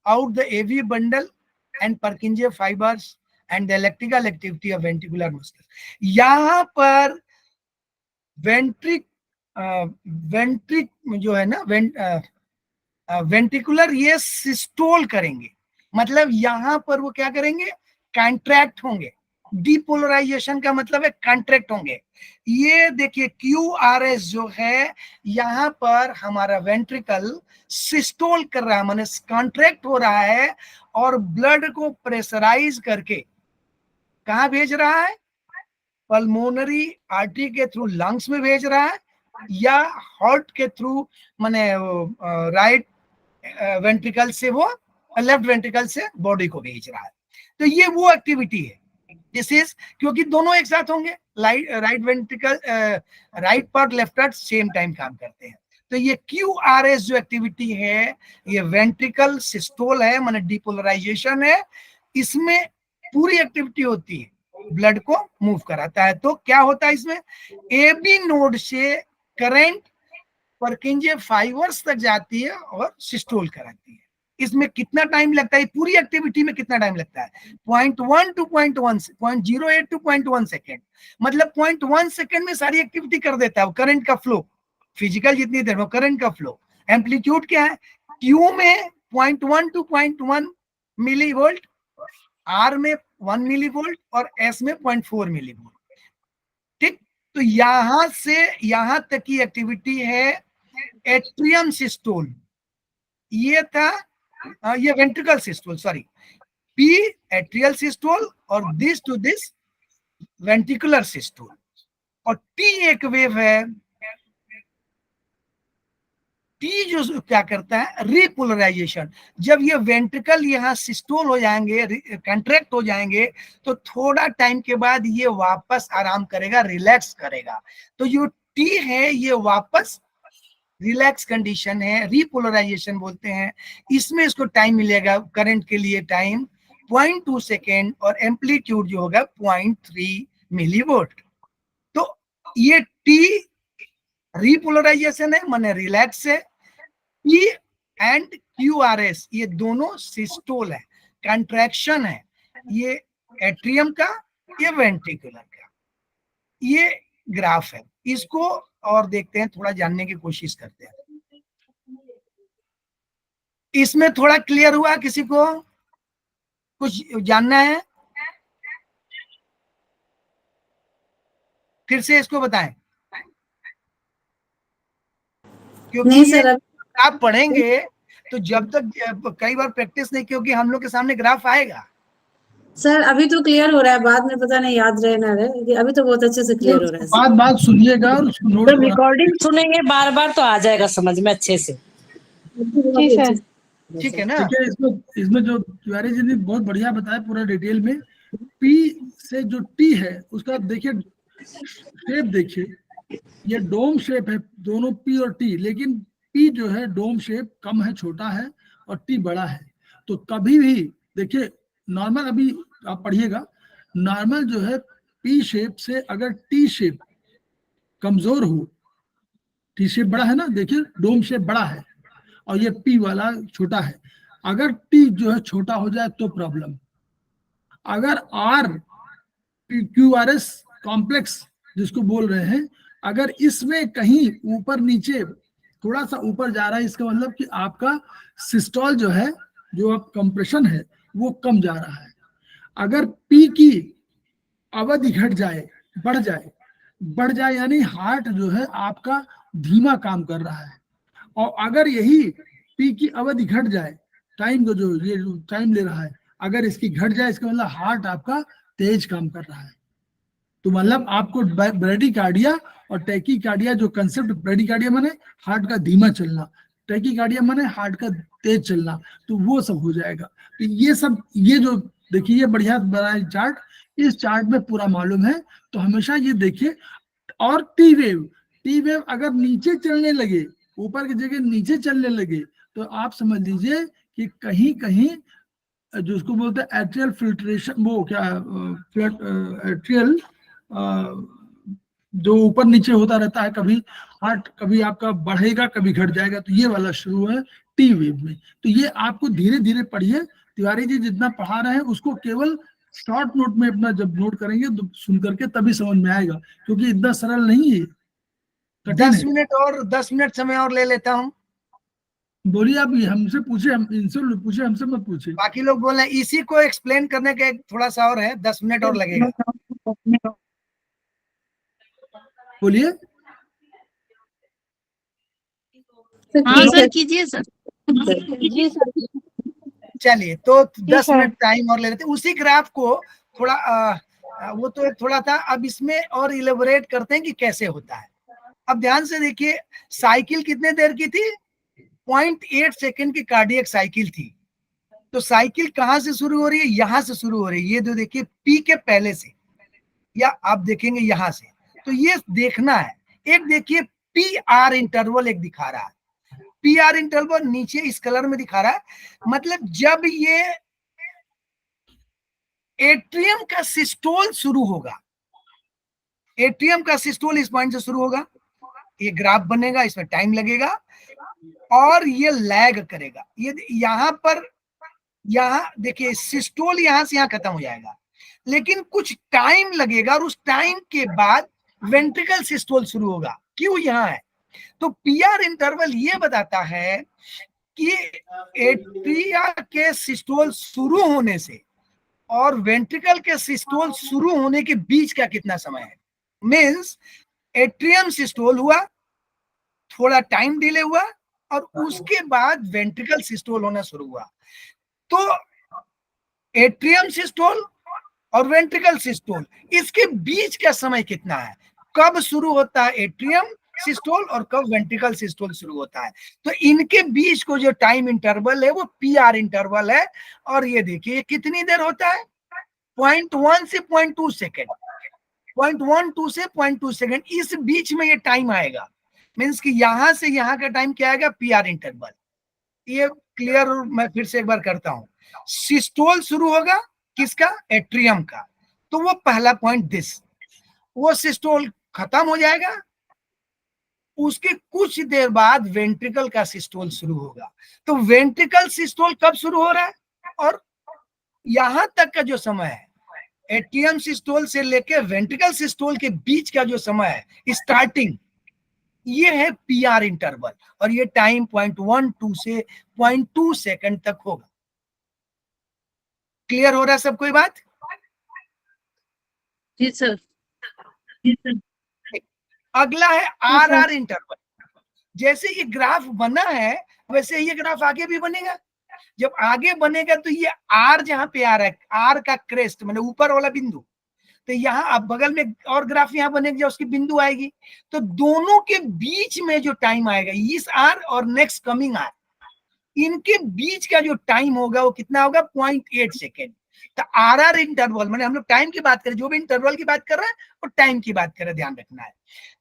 out the AV bundle and Purkinje fibers and the electrical activity of ventricular muscular. यहाँ पर वेंट्रिक जो है ना, वेंट्रिकुलर ये सिस्टोल करेंगे, मतलब यहाँ पर वो क्या करेंगे, कॉन्ट्रैक्ट होंगे। डिपोलराइजेशन का मतलब है कॉन्ट्रैक्ट होंगे। ये देखिए QRS जो है, यहाँ पर हमारा वेंट्रिकल सिस्टोल कर रहा है, माने कॉन्ट्रैक्ट हो रहा है और ब्लड को प्रेशराइज करके कहाँ भेज रहा है, पल्मोनरी आर्टरी के थ्रू लंग्स में भेज रहा है, या हार्ट के थ्रू माने राइट वेंट्रिकल से वो लेफ्ट वेंट्रिकल से बॉडी को भेज रहा है। तो ये वो एक्टिविटी है, दिस इज, क्योंकि दोनों एक साथ होंगे, right ventricle right part left part same time काम करते हैं। तो ये QRS जो एक्टिविटी है, ये वेंट्रिकल सिस्टोल है, माने डिपोलराइजेशन है, इसमें पूरी एक्टिविटी होती है, ब्लड को मूव कराता है। तो क्या होता है इसमें, AB नोड से करंट परकिंजे फाइबर्स तक जाती है और सिस्टोल कराती है। इसमें कितना टाइम लगता है, पूरी एक्टिविटी में कितना टाइम लगता है, 0.1 to 0.08 to 0.1 सेकेंड, मतलब 0.1 सेकेंड में सारी एक्टिविटी कर देता है वो करंट का फ्लो, फिजिकल जितनी देर में करंट का फ्लो। एम्पलीट्यूड क्या है, Q में 0.1 to 0.1 मिली वोल्ट, R में 1 मिली वोल्ट और S में 0.4 मिली वोल्ट। ठीक, तो यहां से यहां तक की एक्टिविटी है एट्रियम सिस्टोल, ये था ये ventricle systole, sorry, P atrial systole और this to this ventricular systole. और T एक वेव है, T जो क्या करता है, रिपोलराइजेशन। जब ये वेंट्रिकल यहाँ सिस्टोल हो जाएंगे, कंट्रैक्ट हो जाएंगे, तो थोड़ा टाइम के बाद ये वापस आराम करेगा, रिलैक्स करेगा। तो जो T है ये वापस रिलैक्स कंडीशन है, रिपोलराइजेशन बोलते हैं। इसमें इसको टाइम मिलेगा, करंट के लिए टाइम 0.2 सेकेंड और एम्पलीट्यूड जो होगा 0.3 मिलीवोल्ट। तो ये T रिपोलराइजेशन है, माने रिलैक्स है। P एंड QRS ये दोनों सिस्टोल है, कंट्रैक्शन है, ये एट्रियम का, ये वेंट्रिकुलर का। ये ग्राफ है, इसको और देखते हैं, थोड़ा जानने की कोशिश करते हैं। इसमें थोड़ा क्लियर हुआ, किसी को कुछ जानना है, फिर से इसको बताएं, क्योंकि नहीं सर, आप पढ़ेंगे तो जब तक कई बार प्रैक्टिस नहीं, क्योंकि हम लोग के सामने ग्राफ आएगा। सर अभी तो क्लियर हो रहा है, बाद में पता नहीं याद रहे ना रहे, अभी तो बहुत अच्छे से क्लियर हो रहा है सर। बात सुनिएगा और उसको नोट जब रिकॉर्डिंग सुनेंगे बार बार तो आ जाएगा समझ में अच्छे से। जी सर, ठीक है ना। ठीक है। इसमें जो तिवारी जी ने बहुत बढ़िया बताया पूरा डिटेल में। P से जो T है उसका देखिए शेप, देखिए ये डोम शेप है, दोनों P और T, लेकिन P जो है डोम शेप कम है, छोटा है, और T बड़ा है। तो कभी भी देखिए नॉर्मल, अभी आप पढ़िएगा, नॉर्मल जो है P शेप से अगर T शेप कमजोर हो, T शेप बड़ा है ना, देखिए डोम शेप बड़ा है और ये P वाला छोटा है, अगर T जो है छोटा हो जाए तो प्रॉब्लम। अगर QRS कॉम्प्लेक्स जिसको बोल रहे हैं, अगर इसमें कहीं ऊपर नीचे थोड़ा सा ऊपर जा रहा है, इसका मतलब कि आपका सिस्टोल जो है, जो आप कंप्रेशन है, वो कम जा रहा है। अगर P की अवधि घट जाए, बढ़ जाए यानी हार्ट जो है आपका धीमा काम कर रहा है, और अगर यही P की अवधि घट जाए, टाइम को जो ये टाइम ले रहा है, अगर इसकी घट जाए, इसका मतलब हार्ट आपका तेज काम कर रहा है। तो मतलब आपको ब्रेडिकार्डिया और टैकीकार्डिया जो कंसेप्ट, ब्रेडिकार्डिया माने हार्ट का धीमा चलना, टैकीकार्डिया माने हार्ट का तेज चलना, तो वो सब हो जाएगा। तो ये सब, ये जो देखिए ये बढ़िया बना है चार्ट, इस चार्ट में पूरा मालूम है, तो हमेशा ये देखिए। और टी वेव अगर नीचे चलने लगे, ऊपर की जगह नीचे चलने लगे, तो आप समझ लीजिए कि कहीं कहीं जो उसको बोलते हैं एट्रियल फिल्ट्रेशन, वो क्या एट्रियल जो ऊपर नीचे होता रहता है, कभी हार्ट कभी आपका बढ़ेगा कभी घट जाएगा, तो ये वाला शुरू है टी वेव में। तो ये आपको धीरे धीरे पढ़िए, तिवारी जी जितना पढ़ा रहे हैं उसको केवल शॉर्ट नोट में अपना जब नोट करेंगे तो सुन करके तभी समझ में आएगा, क्योंकि इतना सरल नहीं है, कठिन 10 है। मिनट और 10 मिनट समय और ले लेता हूँ। बोलिए, आप हमसे पूछे, हम इनसे पूछे, हमसे मत पूछे। बाकी लोग बोल रहे हैं इसी को एक्सप्लेन करने का एक थोड़ा सा और है, 10 मिनट और लगेगा। बोलिए। हाँ सर कीजिए सर। जी सर। चलिए तो 10 है। मिनट टाइम और ले लेते हैं। उसी ग्राफ को थोड़ा वो तो एक थोड़ा था, अब इसमें और इलेबोरेट करते हैं कि कैसे होता है। अब ध्यान से देखिए, साइकिल कितने देर की थी? 0.8 सेकेंड की कार्डियक साइकिल थी। तो साइकिल कहां से शुरू हो रही है? यहां से शुरू हो रही है। ये जो देखिए पी के पहले से, या आप देखेंगे यहां से, तो ये देखना है। एक देखिए पी आर इंटरवल एक दिखा रहा है, पी आर इंटरवल नीचे इस कलर में दिखा रहा है। मतलब जब ये एट्रियम का सिस्टोल शुरू होगा, एट्रियम का सिस्टोल इस पॉइंट से शुरू होगा, ये ग्राफ बनेगा, इसमें टाइम लगेगा और ये लैग करेगा। ये यहां पर, यहां देखिए सिस्टोल यहां से यहां खत्म हो जाएगा, लेकिन कुछ टाइम लगेगा और उस टाइम के बाद वेंट्रिकल सिस्टोल शुरू होगा। क्यों यहां है? तो पीआर इंटरवल ये बताता है कि एट्रिया के सिस्टोल शुरू होने से और वेंट्रिकल के सिस्टोल शुरू होने के बीच का कितना समय है। मींस एट्रियम सिस्टोल हुआ, थोड़ा टाइम डिले हुआ और उसके बाद वेंट्रिकल सिस्टोल होना शुरू हुआ। तो एट्रियम सिस्टोल और वेंट्रिकल सिस्टोल, इसके बीच का समय कितना है? कब शुरू होता है एट्रियम सिस्टोल और कब वेंट्रिकल सिस्टोल शुरू होता है? तो इनके बीच को जो टाइम इंटरवल है वो पीआर इंटरवल है। और ये देखिए कितनी देर होता है? 0.1 से 0.2 सेकेंड, 0.12 से 0.2 सेकेंड, इस बीच में ये टाइम आएगा। मीन्स कि यहां से यहां का टाइम क्या आएगा? PR interval. ये क्लियर मैं फिर से एक बार करता हूं। सिस्टोल शुरू होगा किसका? एट्रियम का। तो वो पहला पॉइंट दिस, वो सिस्टोल खत्म हो जाएगा, उसके कुछ देर बाद वेंट्रिकल का सिस्टोल शुरू होगा। तो वेंट्रिकल सिस्टोल कब शुरू हो रहा है और यहां तक का जो समय है, एट्रियम सिस्टोल से लेकर वेंट्रिकल सिस्टोल के बीच का जो समय है स्टार्टिंग, ये है पीआर इंटरवल। और ये टाइम 0.12 से 0.2 सेकंड तक होगा। क्लियर हो रहा है सब कोई बात? जी सर। अगला है आर आर इंटरवल। जैसे ये ग्राफ बना है वैसे ये ग्राफ आगे भी बनेगा। जब आगे बनेगा तो ये आर जहां पे आ रहा है, आर का क्रेस्ट मतलब ऊपर वाला बिंदु, तो यहाँ अब बगल में और ग्राफ यहाँ बनेगा, उसकी बिंदु आएगी। तो दोनों के बीच में जो टाइम आएगा, इस आर और नेक्स्ट कमिंग आर, इनके बीच का जो टाइम होगा वो कितना होगा? 0.8 सेकेंड। तो आर आर इंटरवल, मैंने हम लोग टाइम की बात करें, जो भी इंटरवल की बात कर रहे हैं वो टाइम की बात करें, ध्यान रखना है।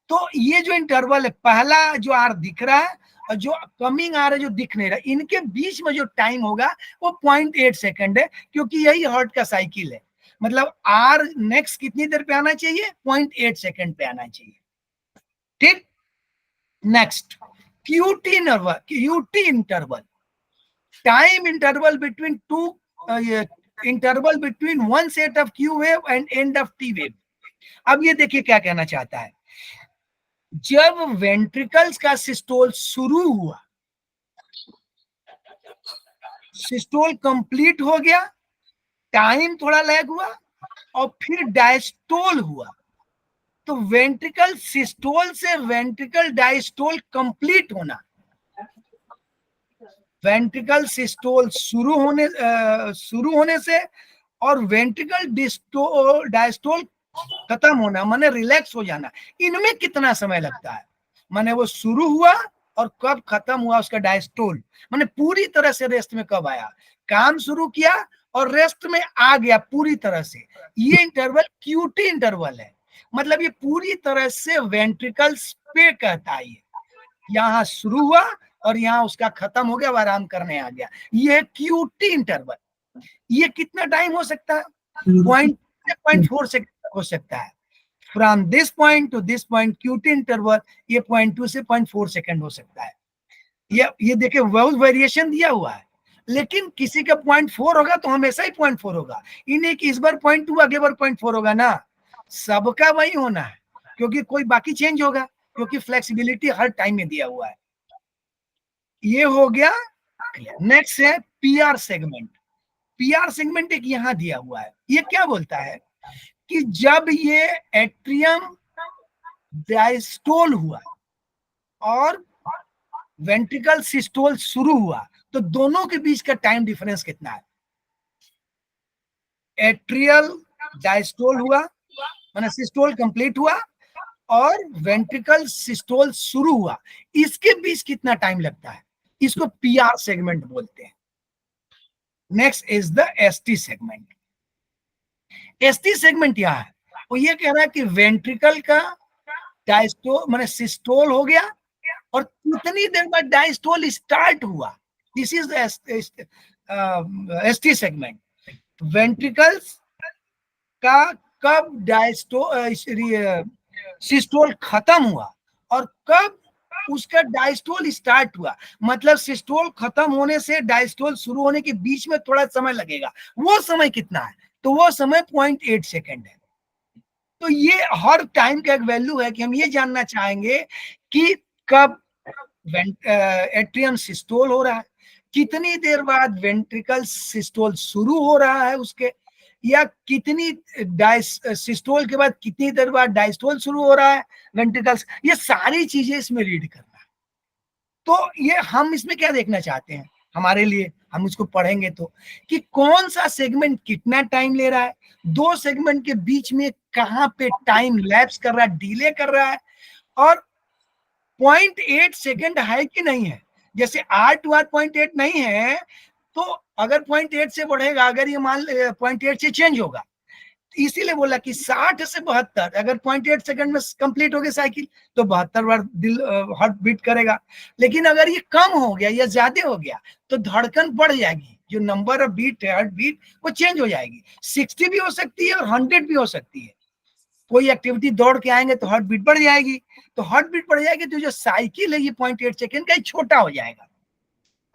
तो ये जो इंटरवल है, पहला जो आर दिख रहा है और जो कमिंग आर है जो दिख नहीं रहा, इनके बीच में जो टाइम होगा वो 0.8 सेकेंड है, क्योंकि यही हर्ट का साइकिल है। मतलब आर नेक्स्ट कितनी देर पे आना चाहिए? 0.8 सेकेंड पे आना चाहिए। ठीक, next QT interval, time interval between two interval between one set of Q wave and end of T wave. अब ये देखिए क्या कहना चाहता है। जब वेंट्रिकल्स का सिस्टोल शुरू हुआ, सिस्टोल कंप्लीट हो गया, टाइम थोड़ा लैग हुआ और फिर डायस्टोल हुआ। तो वेंट्रिकल सिस्टोल से वेंट्रिकल डायस्टोल कंप्लीट होना, वेंट्रिकल सिस्टोल शुरू होने से और वेंट्रिकल डायस्टोल खत्म होना, माने रिलैक्स हो जाना, इनमें कितना समय लगता है? माने वो शुरू हुआ और कब खत्म हुआ उसका डायस्टोल, माने पूरी तरह से रेस्ट में कब आया, काम शुरू किया और रेस्ट में आ गया पूरी तरह से। ये इंटरवल क्यूटी इंटरवल है। मतलब ये पूरी तरह से वेंट्रिकल्स पे कहता है, यहाँ शुरू हुआ और यहाँ उसका खत्म हो गया, आराम करने आ गया। ये है क्यूटी इंटरवल। ये कितना टाइम हो सकता है? 0.4 सेकंड हो सकता है। From this point two this point QT interval ये 0.2 से 0.4 सेकंड हो सकता है। ये देखिए बहुत वेरिएशन दिया हुआ है, लेकिन किसी का 0.4 होगा तो हमेशा ही 0.4 होगा। इन्हें कि इस बार 0.2 अगले बार 0.4 होगा ना, सबका वही होना है, क्योंकि कोई बाकी चेंज होगा, क्योंकि फ्लेक्सिबिलिटी हर टाइम में दिया हुआ है। ये हो गया। नेक्स्ट है पीआर सेगमेंट। पीआर सेगमेंट एक यहां दिया हुआ है। ये क्या बोलता है कि जब ये एट्रियम डायस्टोल हुआ और वेंट्रिकल सिस्टोल शुरू हुआ, तो दोनों के बीच का टाइम डिफरेंस कितना है। एट्रियल डायस्टोल हुआ, माने सिस्टोल कंप्लीट हुआ, और वेंट्रिकल सिस्टोल शुरू हुआ, इसके बीच कितना टाइम लगता है, इसको पीआर सेगमेंट बोलते हैं। Next is the ST segment. ST segment क्या है, वो ये कह रहा है कि वेंट्रिकल का डायस्टोल माने सिस्टोल हो गया और कितनी देर बाद डायस्टोल स्टार्ट हुआ। This is ST segment. Ventricles का कब सिस्टोल खत्म हुआ और कब उसका डायस्टोल स्टार्ट हुआ, मतलब सिस्टोल खत्म होने से डायस्टोल शुरू होने के बीच में थोड़ा समय लगेगा, वो समय कितना है, तो वो समय 0.8 सेकेंड है। तो ये हर टाइम का एक वैल्यू है कि हम ये जानना चाहेंगे कि कब एट्रियम सिस्टोल हो रहा है, कितनी देर बाद वेंट्रिकल सिस्टोल शुरू हो रहा है उसके, या कितनी सिस्टोल के बाद कितनी देर बाद डायस्टोल शुरू हो रहा है वेंट्रिकल्स। ये सारी चीजें इसमें रीड करना है। तो ये हम इसमें क्या देखना चाहते हैं, हमारे लिए हम इसको पढ़ेंगे तो कि कौन सा सेगमेंट कितना टाइम ले रहा है, दो सेगमेंट के बीच में कहां पे टाइम लैप्स कर रहा है, डिले कर रहा है, और 0.8 सेकेंड है कि नहीं है। जैसे R2R 0.8 नहीं है, तो अगर 0.8 से बढ़ेगा, अगर ये मान 0.8 से चेंज होगा, इसीलिए बोला कि 60 से 72, अगर 0.8 सेकंड में कंप्लीट हो गई साइकिल तो 72 बार दिल हार्ट बीट करेगा। लेकिन अगर ये कम हो गया या ज्यादा हो गया तो धड़कन बढ़ जाएगी, जो नंबर ऑफ बीट है हार्ट बीट वो चेंज हो जाएगी। 60 भी हो सकती है और 100 भी हो सकती है। कोई एक्टिविटी दौड़ के आएंगे तो हार्ट बीट बढ़ जाएगी, तो हार्ट बीट बढ़ जाएगी तो जो साइकिल है ये 0.8 सेकेंड का ही छोटा हो जाएगा।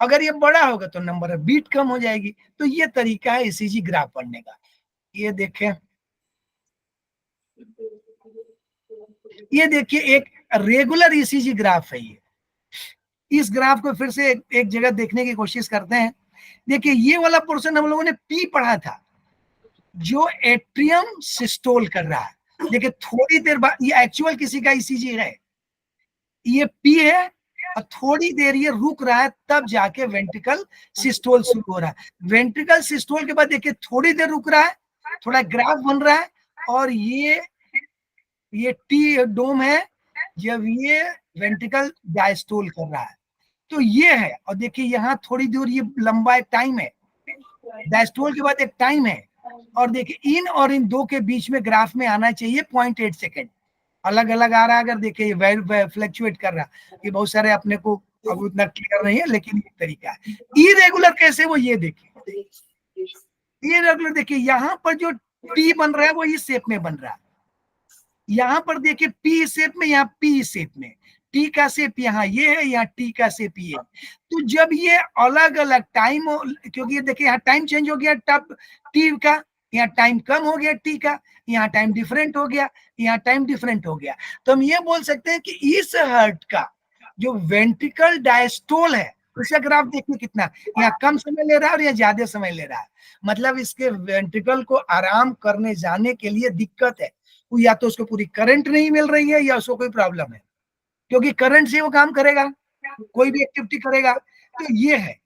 अगर ये बड़ा होगा तो नंबर ऑफ बीट कम हो जाएगी। तो ये तरीका है ईसीजी ग्राफ पढ़ने का। ये देखें, ये देखिए एक रेगुलर ईसीजी ग्राफ है ये। इस ग्राफ को फिर से एक जगह देखने की कोशिश करते हैं। देखिए ये वाला पोर्शन हम लोगों ने पी पढ़ा था, जो एट्रियम सिस्टोल कर रहा है। देखिए थोड़ी देर बाद ये एक्चुअल किसी का ईसीजी है, ये पी है और थोड़ी देर ये रुक रहा है, तब जाके वेंट्रिकल सिस्टोल शुरू हो रहा है। वेंट्रिकल सिस्टोल के बाद देखिए थोड़ी देर रुक रहा है, थोड़ा ग्राफ बन रहा है, और ये टी डोम है जब ये वेंट्रिकल डायस्टोल कर रहा है, तो ये है। और देखिए यहाँ थोड़ी दूर ये लंबा एक टाइम है, डायस्टोल के बाद एक टाइम है, और देखिए इन और इन दो के बीच में ग्राफ में आना चाहिए 0.8 सेकेंड। अलग अलग आ रहा है, अगर देखिए फ्लक्चुएट कर रहा है, ये बहुत सारे अपने को अब उतना क्लियर नहीं है, लेकिन ये तरीका है। इरेगुलर कैसे, वो ये देखिए, इरेगुलर देखिए यहाँ पर जो टी बन रहा है वो इस शेप में बन रहा है, यहाँ पर देखिए पी शेप में, यहाँ पी शेप में, टी का शेप यहाँ ये है, यहाँ टी का शेप ये। तो जब ये अलग अलग टाइम, क्योंकि ये देखिए यहाँ टाइम चेंज हो गया तब टी का, यहाँ टाइम कम हो गया टी का, यहाँ टाइम डिफरेंट हो गया, यहाँ टाइम डिफरेंट हो गया, तो हम ये बोल सकते हैं कि इस हार्ट का जो वेंट्रिकल डायस्टोल है उसका ग्राफ देखिए कितना, यहाँ कम समय ले रहा है और यहाँ ज्यादा समय ले रहा है। मतलब इसके वेंट्रिकल को आराम करने जाने के लिए दिक्कत है, या तो उसको पूरी करंट नहीं मिल रही है या उसको कोई प्रॉब्लम है, क्योंकि करंट से वो काम करेगा, कोई भी एक्टिविटी करेगा। तो ये है,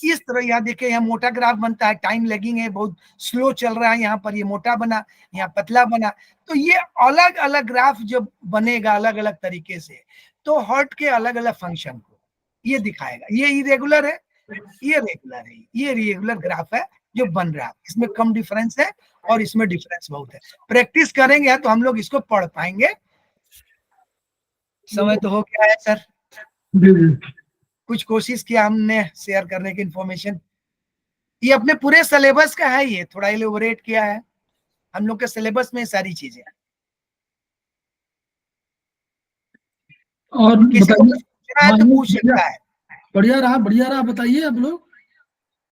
इस तरह यहाँ देखिए, यहाँ मोटा ग्राफ बनता है, टाइम लैगिंग है, बहुत स्लो चल रहा है, यहाँ पर ये मोटा बना, यहाँ पतला बना। तो ये अलग अलग ग्राफ जब बनेगा अलग अलग तरीके से, तो हार्ट के अलग अलग फंक्शन को ये दिखाएगा। ये इरेगुलर है, ये रेगुलर है, ये रेगुलर ग्राफ है जो बन रहा है। इसमें कम डिफरेंस है और इसमें डिफरेंस बहुत है। प्रैक्टिस करेंगे तो हम लोग इसको पढ़ पाएंगे। समय तो हो गया है सर, कुछ कोशिश किया हमने शेयर करने की इंफॉर्मेशन। ये अपने पूरे सिलेबस का है, ये थोड़ा इलेबोरेट किया है हम लोग के सिलेबस में सारी चीजें। और किसी को पूछना है तो पूछ सकता है। बढ़िया रहा, बताइए आप लोग।